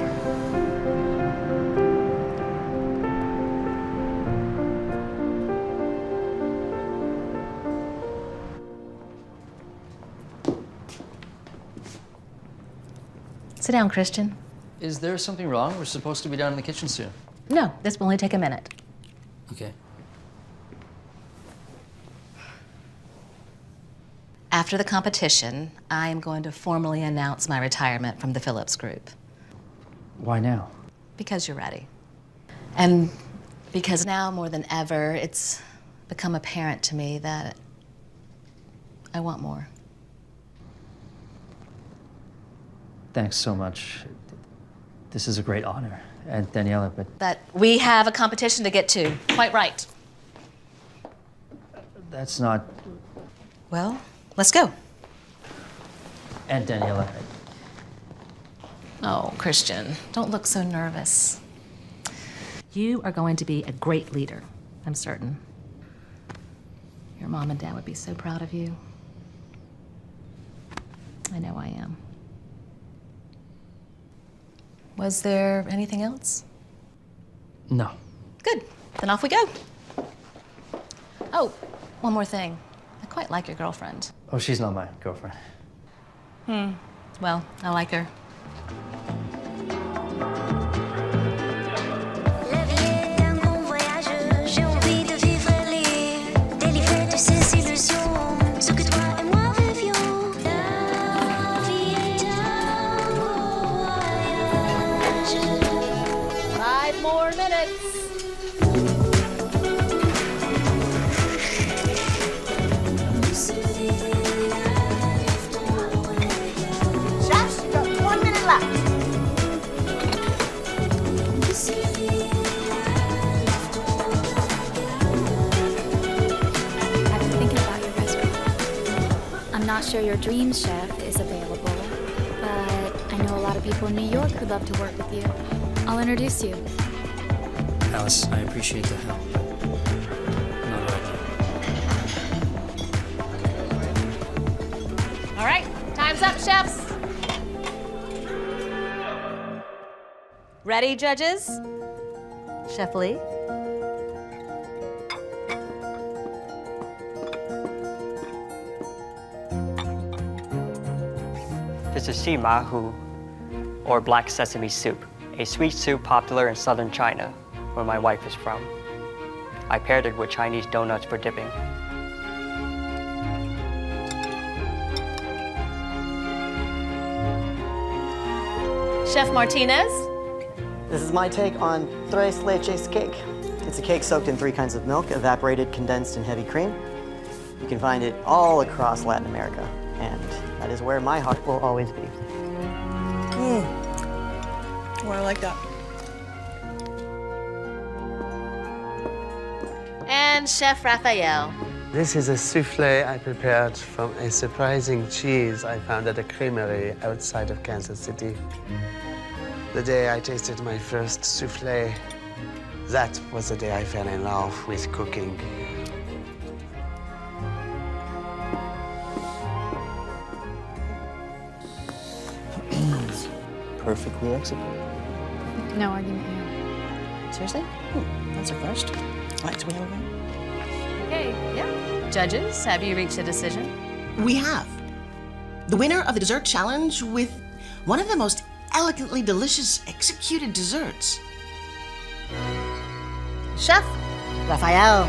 Sit down, Christian. Is there something wrong? We're supposed to be down in the kitchen soon. No, this will only take a minute. Okay. After the competition, I am going to formally announce my retirement from the Phillips Group. Why now? Because you're ready. And because now more than ever, it's become apparent to me that I want more. Thanks so much. This is a great honor. And Daniela, but But we have a competition to get to. Quite right. that's not... Well, let's go. And Daniela. Oh, Christian, don't look so nervous. You are going to be a great leader, I'm certain. Your mom and dad would be so proud of you. I know I am. Was there anything else? No. Good. Then off we go. Oh, one more thing. I quite like your girlfriend. Oh, she's not my girlfriend. Well, I like her. La vie est un grand voyage, j'ai envie de vivre et lire, délivrer de ces illusions, ce que toi et moi rêvions. La vie est un grand voyage. 5 more minutes. Chefs, you've got 1 minute left. I've been thinking about your restaurant. I'm not sure your dream chef is available, but I know a lot of people in New York who'd love to work with you. I'll introduce you. Alice, I appreciate the help. Not right now. All right, time's up, chefs. Ready, judges? Chef Lee? This is si mahu, or black sesame soup, a sweet soup popular in southern China, where my wife is from. I paired it with Chinese donuts for dipping. Chef Martinez? This is my take on tres leches cake. It's a cake soaked in 3 kinds of milk, evaporated, condensed, and heavy cream. You can find it all across Latin America, and that is where my heart will always be. Oh, I like that. And Chef Raphael. This is a souffle I prepared from a surprising cheese I found at a creamery outside of Kansas City. The day I tasted my first souffle, that was the day I fell in love with cooking. Perfectly executed. No argument here. Seriously? That's a first. All right, so we have a winner? Okay, yeah. Judges, have you reached a decision? We have. The winner of the dessert challenge with one of the most elegantly delicious executed desserts. Chef Raphael.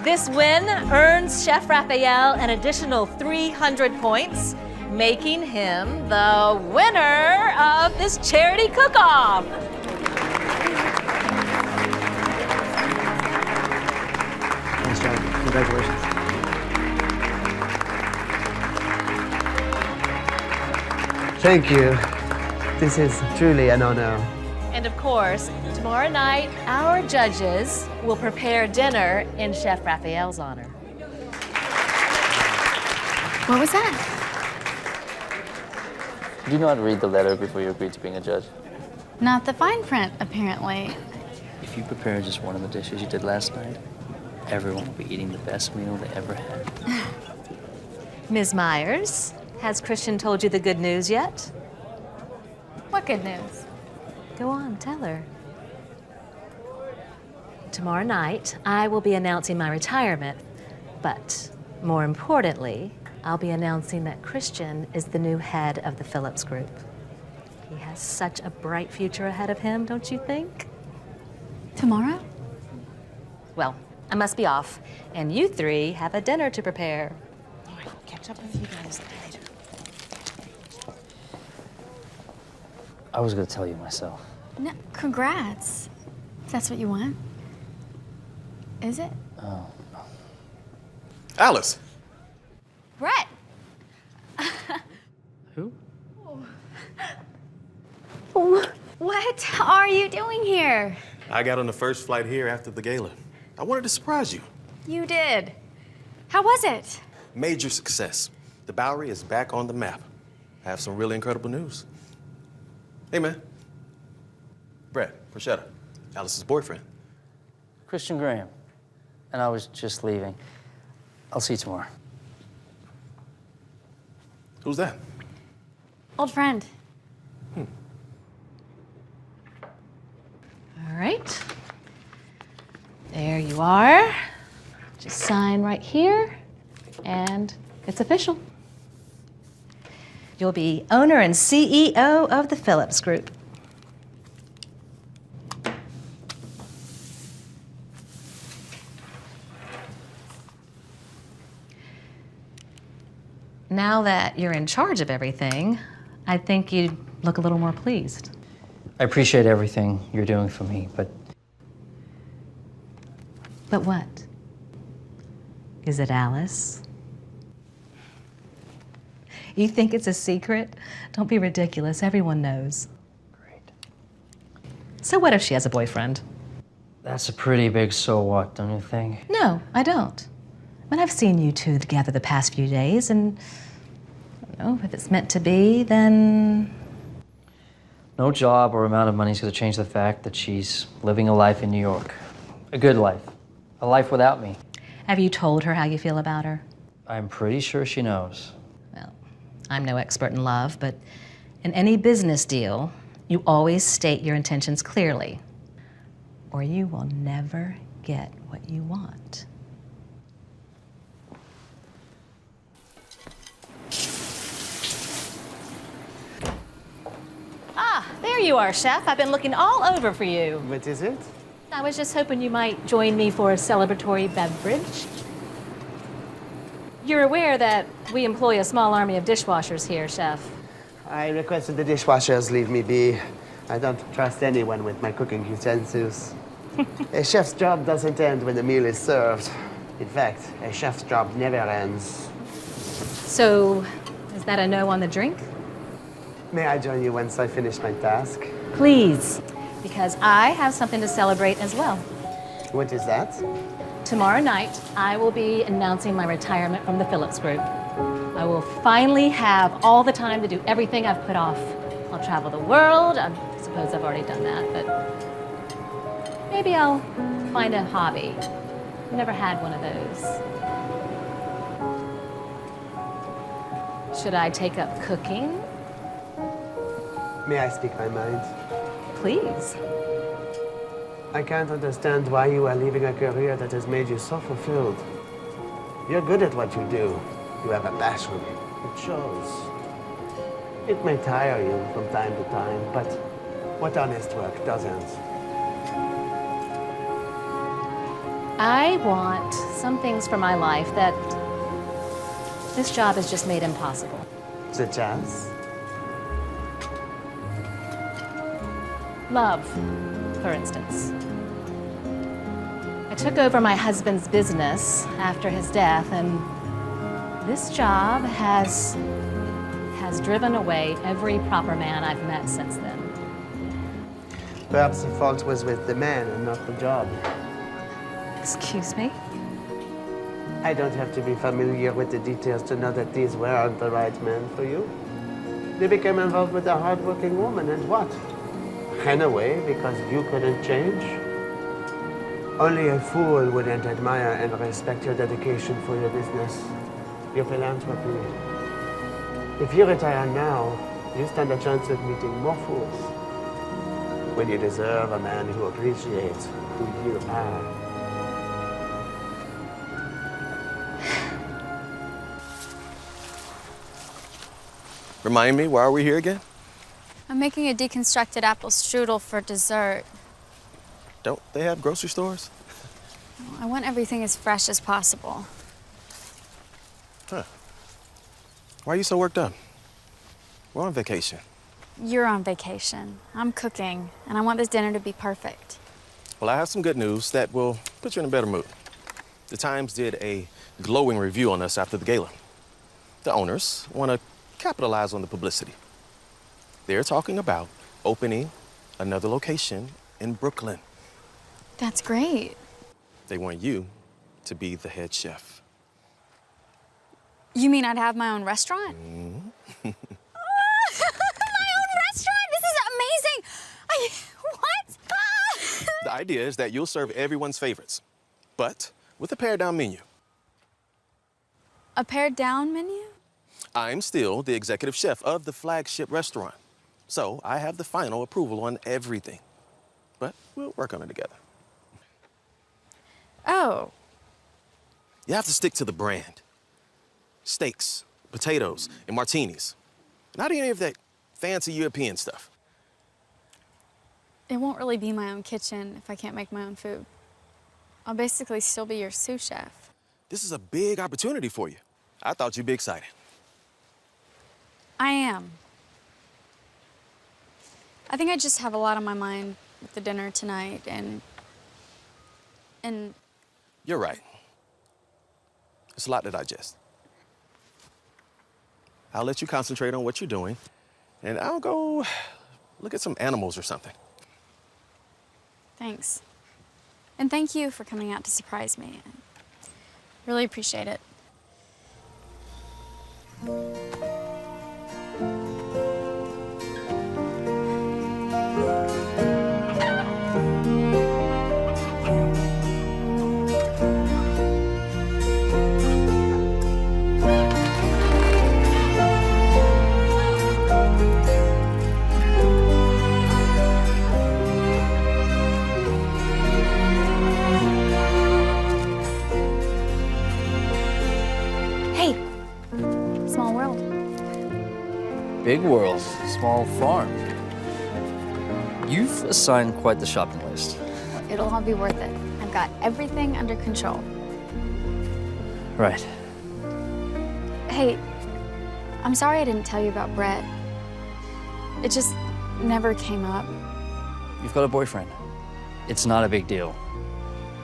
This win earns Chef Raphael an additional 300 points, making him the winner of this charity cook-off. Nice job. Congratulations. Thank you. This is truly an honor. And of course, tomorrow night, our judges will prepare dinner in Chef Raphael's honor. What was that? Do you know how to read the letter before you agreed to being a judge? Not the fine print, apparently. If you prepare just one of the dishes you did last night, everyone will be eating the best meal they ever had. Ms. Myers, has Christian told you the good news yet? What good news? Go on, tell her. Tomorrow night, I will be announcing my retirement, but more importantly, I'll be announcing that Christian is the new head of the Phillips Group. He has such a bright future ahead of him, don't you think? Tomorrow? Well, I must be off, and you 3 have a dinner to prepare. All right, catch up with you guys later. I was gonna tell you myself. No, congrats. If that's what you want. Is it? Oh. Alice. Brett! Who? Oh. What are you doing here? I got on the first flight here after the gala. I wanted to surprise you. You did. How was it? Major success. The Bowery is back on the map. I have some really incredible news. Hey, man. Brad, Rashetta, Alice's boyfriend. Christian Graham. And I was just leaving. I'll see you tomorrow. Who's that? Old friend. All right. There you are. Just sign right here, and it's official. You'll be owner and CEO of the Phillips Group. Now that you're in charge of everything, I think you'd look a little more pleased. I appreciate everything you're doing for me, but But what? Is it Alice? You think it's a secret? Don't be ridiculous. Everyone knows. Great. So what if she has a boyfriend? that's a pretty big so what, don't you think? No, I don't. I mean, I've seen you two together the past few days, and I don't know, if it's meant to be, then No job or amount of money is going to change the fact that she's living a life in New York. A good life. A life without me. have you told her how you feel about her? I'm pretty sure she knows. Well, I'm no expert in love, but in any business deal, you always state your intentions clearly, or you will never get what you want. Ah, there you are, Chef. I've been looking all over for you. What is it? I was just hoping you might join me for a celebratory beverage. You're aware that we employ a small army of dishwashers here, Chef. I requested the dishwashers leave me be. I don't trust anyone with my cooking utensils. A chef's job doesn't end when the meal is served. In fact, a chef's job never ends. So, is that a no on the drink? May I join you once I finish my task? Please, because I have something to celebrate as well. What is that? Tomorrow night, I will be announcing my retirement from the Phillips Group. I will finally have all the time to do everything I've put off. I'll travel the world. I suppose I've already done that, but maybe I'll find a hobby. I've never had one of those. Should I take up cooking? May I speak my mind? Please. I can't understand why you are leaving a career that has made you so fulfilled. You're good at what you do. You have a passion. It shows. It may tire you from time to time, but what honest work doesn't? I want some things for my life that this job has just made impossible. Such as? Love, for instance. I took over my husband's business after his death, and this job has driven away every proper man I've met since then. Perhaps the fault was with the man and not the job. Excuse me? I don't have to be familiar with the details to know that these weren't the right men for you. They became involved with a hard-working woman, and what? Ran away because you couldn't change? Only a fool wouldn't admire and respect your dedication for your business, your philanthropy. If you retire now, you stand a chance of meeting more fools. When you deserve a man who appreciates who you are. Remind me, why are we here again? I'm making a deconstructed apple strudel for dessert. Don't they have grocery stores? I want everything as fresh as possible. Huh. Why are you so worked up? We're on vacation. You're on vacation. I'm cooking, and I want this dinner to be perfect. Well, I have some good news that will put you in a better mood. The Times did a glowing review on us after the gala. The owners want to capitalize on the publicity. They're talking about opening another location in Brooklyn. That's great. They want you to be the head chef. You mean I'd have my own restaurant? My own restaurant? This is amazing! What? The idea is that you'll serve everyone's favorites, but with a pared-down menu. A pared-down menu? I'm still the executive chef of the flagship restaurant, so I have the final approval on everything. But we'll work on it together. Oh. You have to stick to the brand. Steaks, potatoes, and martinis. Not any of that fancy European stuff. It won't really be my own kitchen if I can't make my own food. I'll basically still be your sous chef. This is a big opportunity for you. I thought you'd be excited. I am. I think I just have a lot on my mind with the dinner tonight and... You're right. It's a lot to digest. I'll let you concentrate on what you're doing, and I'll go look at some animals or something. Thanks. And thank you for coming out to surprise me. Really appreciate it. Hey, small world. Big world, small farm. You've assigned quite the shopping list. It'll all be worth it. I've got everything under control. Right. Hey, I'm sorry I didn't tell you about Brett. It just never came up. You've got a boyfriend. It's not a big deal.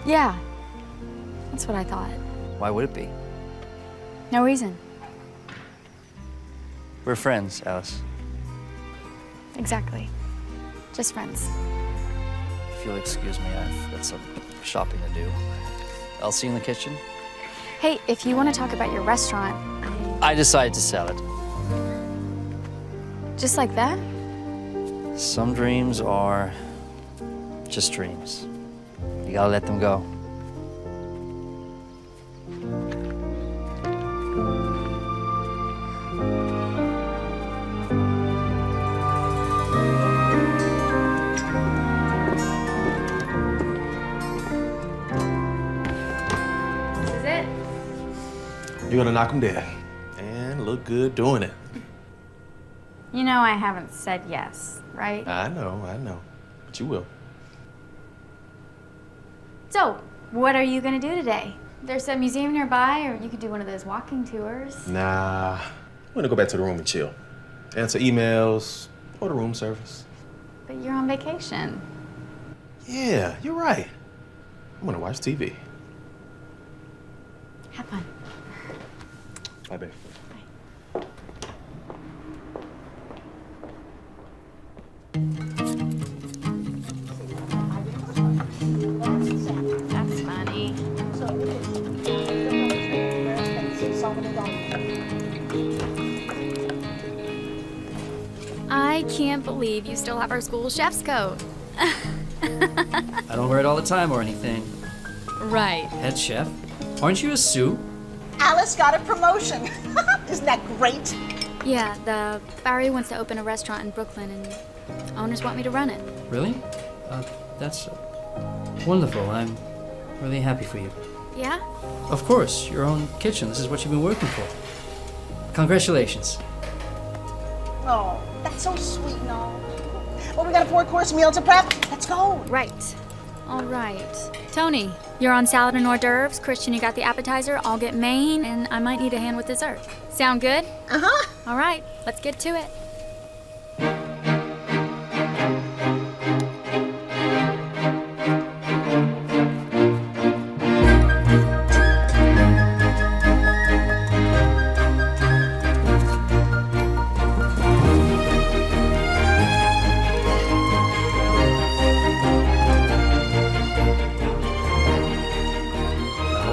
Yeah, that's what I thought. Why would it be? No reason. We're friends, Alice. Exactly. Just friends. If you'll excuse me, I've got some shopping to do. I'll see you in the kitchen. Hey, if you want to talk about your restaurant, I decided to sell it. just like that? Some dreams are just dreams. You gotta let them go. This is it. You're gonna knock them dead and look good doing it. You know I haven't said yes, right? I know, but you will. So, what are you gonna do today? There's a museum nearby, or you could do one of those walking tours. Nah, I'm gonna go back to the room and chill. Answer emails, order room service. But you're on vacation. Yeah, you're right. I'm gonna watch TV. Have fun. Bye, babe. That's funny. I can't believe you still have our school chef's coat. I don't wear it all the time or anything. Right. Head chef? Aren't you a sous? Alice got a promotion. Isn't that great? Yeah, the Barry wants to open a restaurant in Brooklyn, and owners want me to run it. Really? That's wonderful. I'm really happy for you. Yeah? Of course, your own kitchen. This is what you've been working for. Congratulations. Oh, that's so sweet, no. Well, we got a 4-course meal to prep. Let's go. Right. All right. Tony, you're on salad and hors d'oeuvres. Christian, you got the appetizer. I'll get main, and I might need a hand with dessert. Sound good? Uh-huh. All right, let's get to it.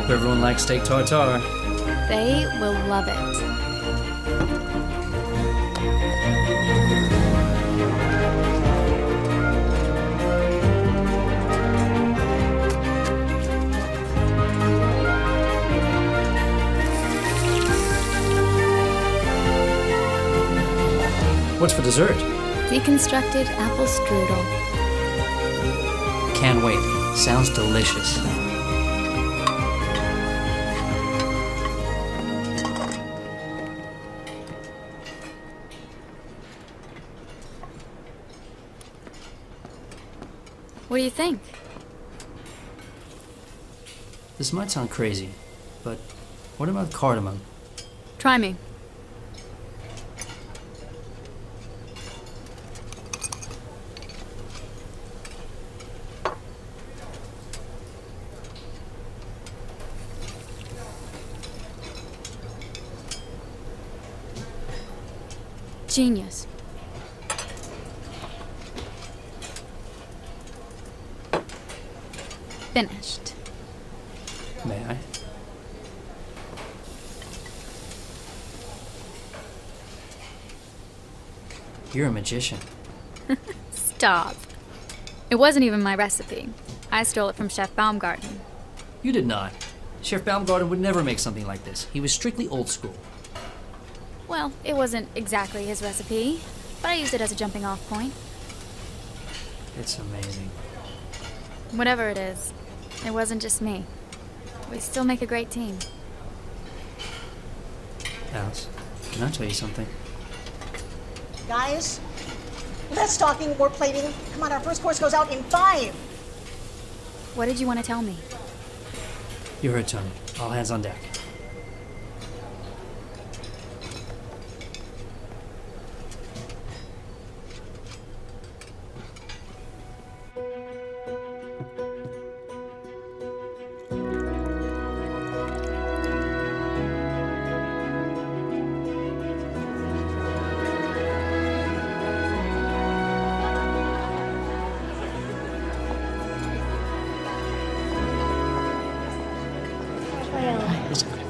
Hope everyone likes steak tartare. They will love it. What's for dessert? Deconstructed apple strudel. Can't wait. Sounds delicious. What do you think? This might sound crazy, but what about cardamom? Try me. Genius. Finished. May I? You're a magician. Stop. It wasn't even my recipe. I stole it from Chef Baumgarten. You did not. Chef Baumgarten would never make something like this. He was strictly old school. Well, it wasn't exactly his recipe, but I used it as a jumping off point. It's amazing. Whatever it is, it wasn't just me. We still make a great team. Alice, can I tell you something? Guys, less talking, more plating. Come on, our first course goes out in 5. What did you want to tell me? You heard Tony. All hands on deck.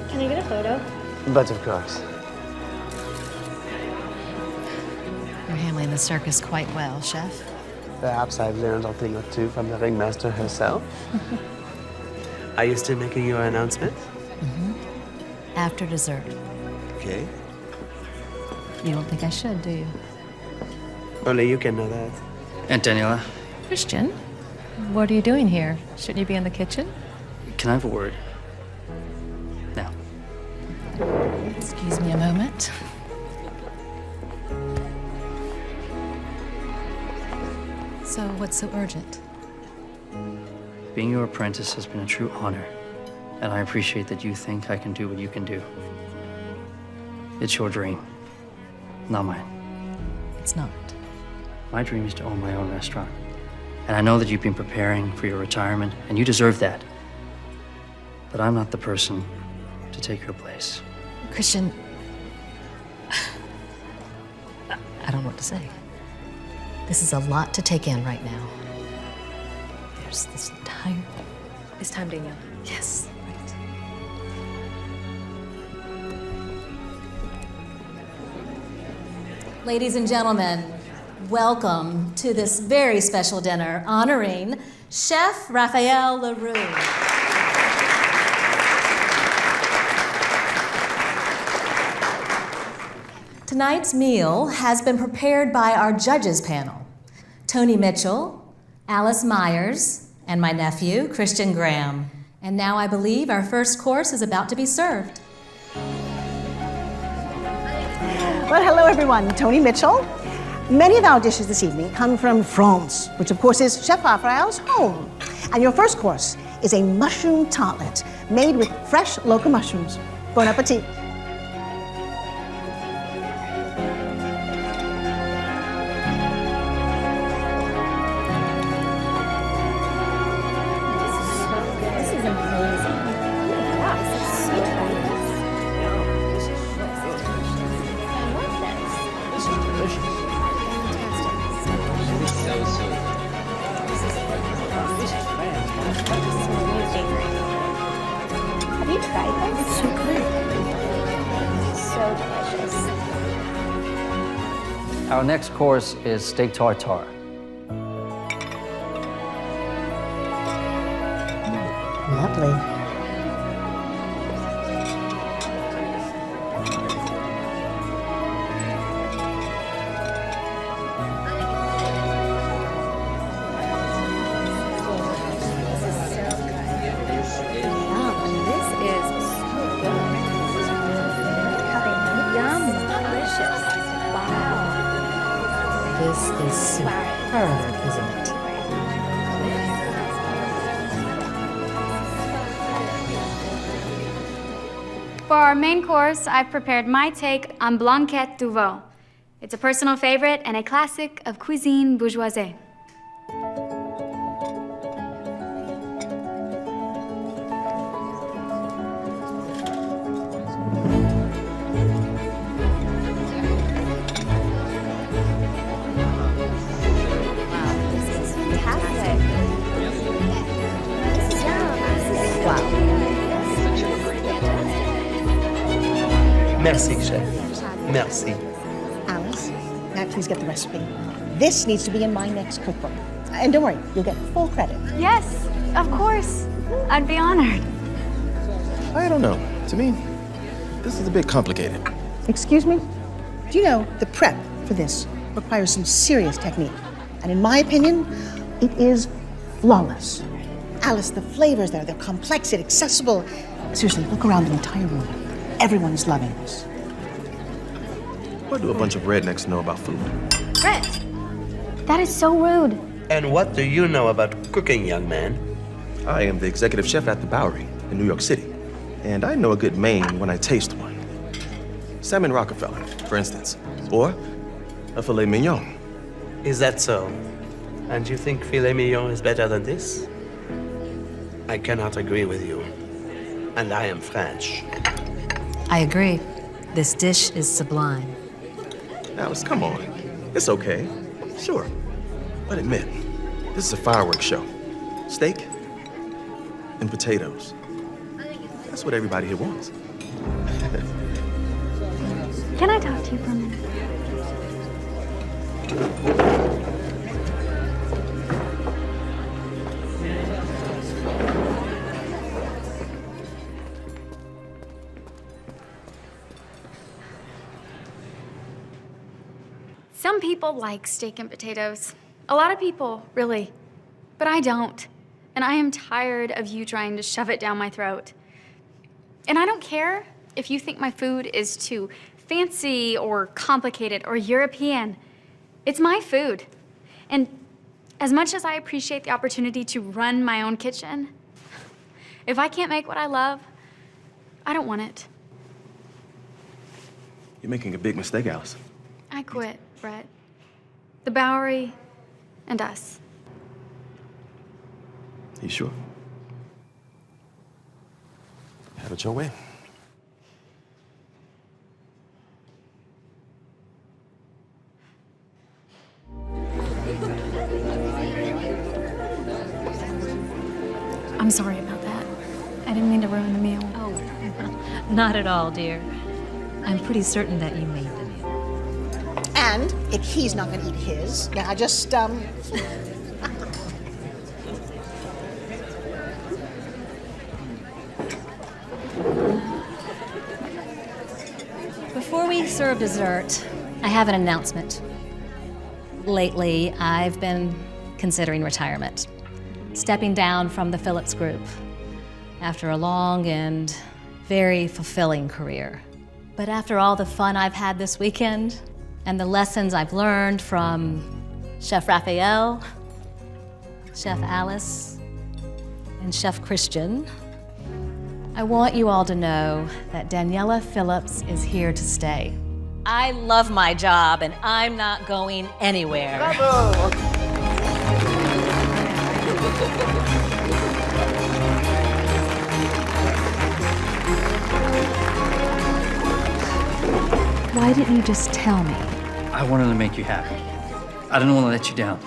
Can I get a photo? But of course. You're handling the circus quite well, Chef. Perhaps I've learned a thing or two from the ringmaster herself. Are you still making your announcement? After dessert. Okay. You don't think I should, do you? Only you can know that. Aunt Daniela, Christian, what are you doing here? Shouldn't you be in the kitchen? can I have a word? Now. Excuse me a moment. So, what's so urgent? Being your apprentice has been a true honor, and I appreciate that you think I can do what you can do. It's your dream, not mine. It's not. My dream is to own my own restaurant. And I know that you've been preparing for your retirement, and you deserve that. But I'm not the person to take your place. Christian, I don't know what to say. This is a lot to take in right now. There's this entire... It's time, Danielle. Yes, right. Ladies and gentlemen, welcome to this very special dinner honoring Chef Raphael LaRue. Tonight's meal has been prepared by our judges panel, Tony Mitchell, Alice Myers, and my nephew, Christian Graham. And now I believe our first course is about to be served. Well, hello everyone, Tony Mitchell. Many of our dishes this evening come from France, which of course is Chef Raphael's home. And your first course is a mushroom tartlet made with fresh local mushrooms. Bon appetit. Our next course is steak tartare. Lovely. This is superb, isn't it? For our main course, I've prepared my take on blanquette du veau. It's a personal favorite and a classic of cuisine bourgeoisie. Merci, chef. Merci. Alice, now please get the recipe. This needs to be in my next cookbook. And don't worry, you'll get full credit. Yes, of course. I'd be honored. I don't know. To me, this is a bit complicated. Excuse me? Do you know the prep for this requires some serious technique? And in my opinion, it is flawless. Alice, the flavors there, they're complex yet accessible. Seriously, look around the entire room. Everyone is loving this. What do a bunch of rednecks know about food? Brett, that is so rude. And what do you know about cooking, young man? I am the executive chef at the Bowery in New York City, and I know a good main when I taste one. Salmon Rockefeller, for instance, or a filet mignon. Is that so? And you think filet mignon is better than this? I cannot agree with you. And I am French. I agree. This dish is sublime. Alice, come on. It's okay. Sure. But admit, this is a fireworks show. Steak and potatoes. That's what everybody here wants. Can I talk to you for a minute? Some people like steak and potatoes. A lot of people, really. But I don't. And I am tired of you trying to shove it down my throat. And I don't care if you think my food is too fancy or complicated or European. It's my food. And as much as I appreciate the opportunity to run my own kitchen, if I can't make what I love, I don't want it. You're making a big mistake, Alice. I quit, Brett. The Bowery and us. You sure? Have it your way. I'm sorry about that. I didn't mean to ruin the meal. Oh, not at all, dear. I'm pretty certain that you made the meal. And if he's not gonna eat his, yeah, I just, Before we serve dessert, I have an announcement. Lately, I've been considering retirement, stepping down from the Phillips Group after a long and very fulfilling career. But after all the fun I've had this weekend and the lessons I've learned from Chef Raphael, Chef Alice, and Chef Christian, I want you all to know that Daniela Phillips is here to stay. I love my job and I'm not going anywhere. Why didn't you just tell me? I wanted to make you happy. I didn't want to let you down.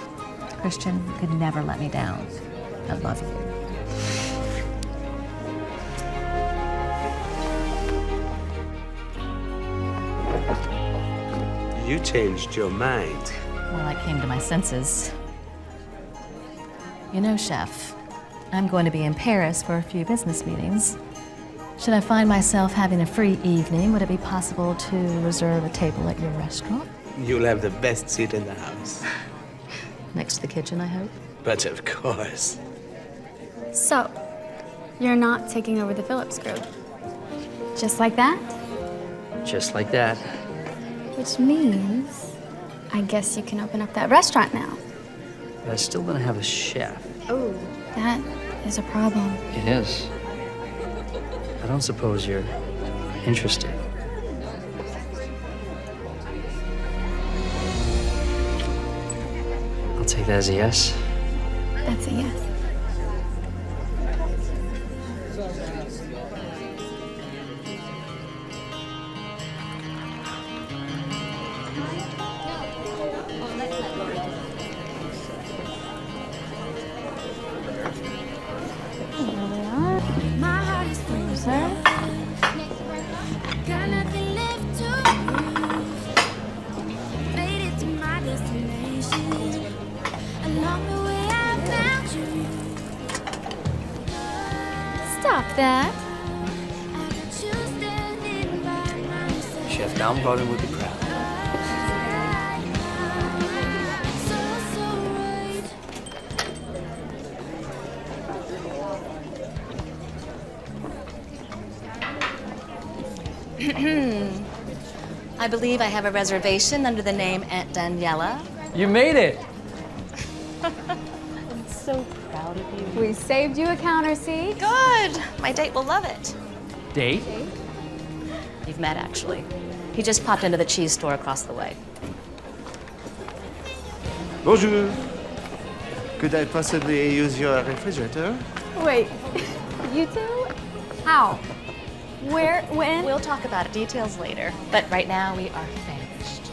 Christian, you could never let me down. I love you. You changed your mind. Well, I came to my senses. You know, Chef, I'm going to be in Paris for a few business meetings. Should I find myself having a free evening, would it be possible to reserve a table at your restaurant? You'll have the best seat in the house. Next to the kitchen, I hope. But of course. So, you're not taking over the Phillips Group. Just like that? Just like that. Which means, I guess you can open up that restaurant now. But I still don't have a chef. Oh, that is a problem. It is. I don't suppose you're interested. I'll take that as a yes. That's a yes. My heart is full of love. Got nothing left to prove. Made it to my destination. Along the way I found you. Stop that. I got you standing by my side. Chef Downbroden would be proud. So right. I believe I have a reservation under the name Aunt Daniela. You made it. I'm so proud of you. We saved you a counter seat. Good. My date will love it. Date? You've met, actually. He just popped into the cheese store across the way. Bonjour. Could I possibly use your refrigerator? Wait, you two? How? Where? When? We'll talk about it, details later. But right now, we are finished.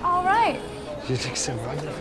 All right. You look so wonderful.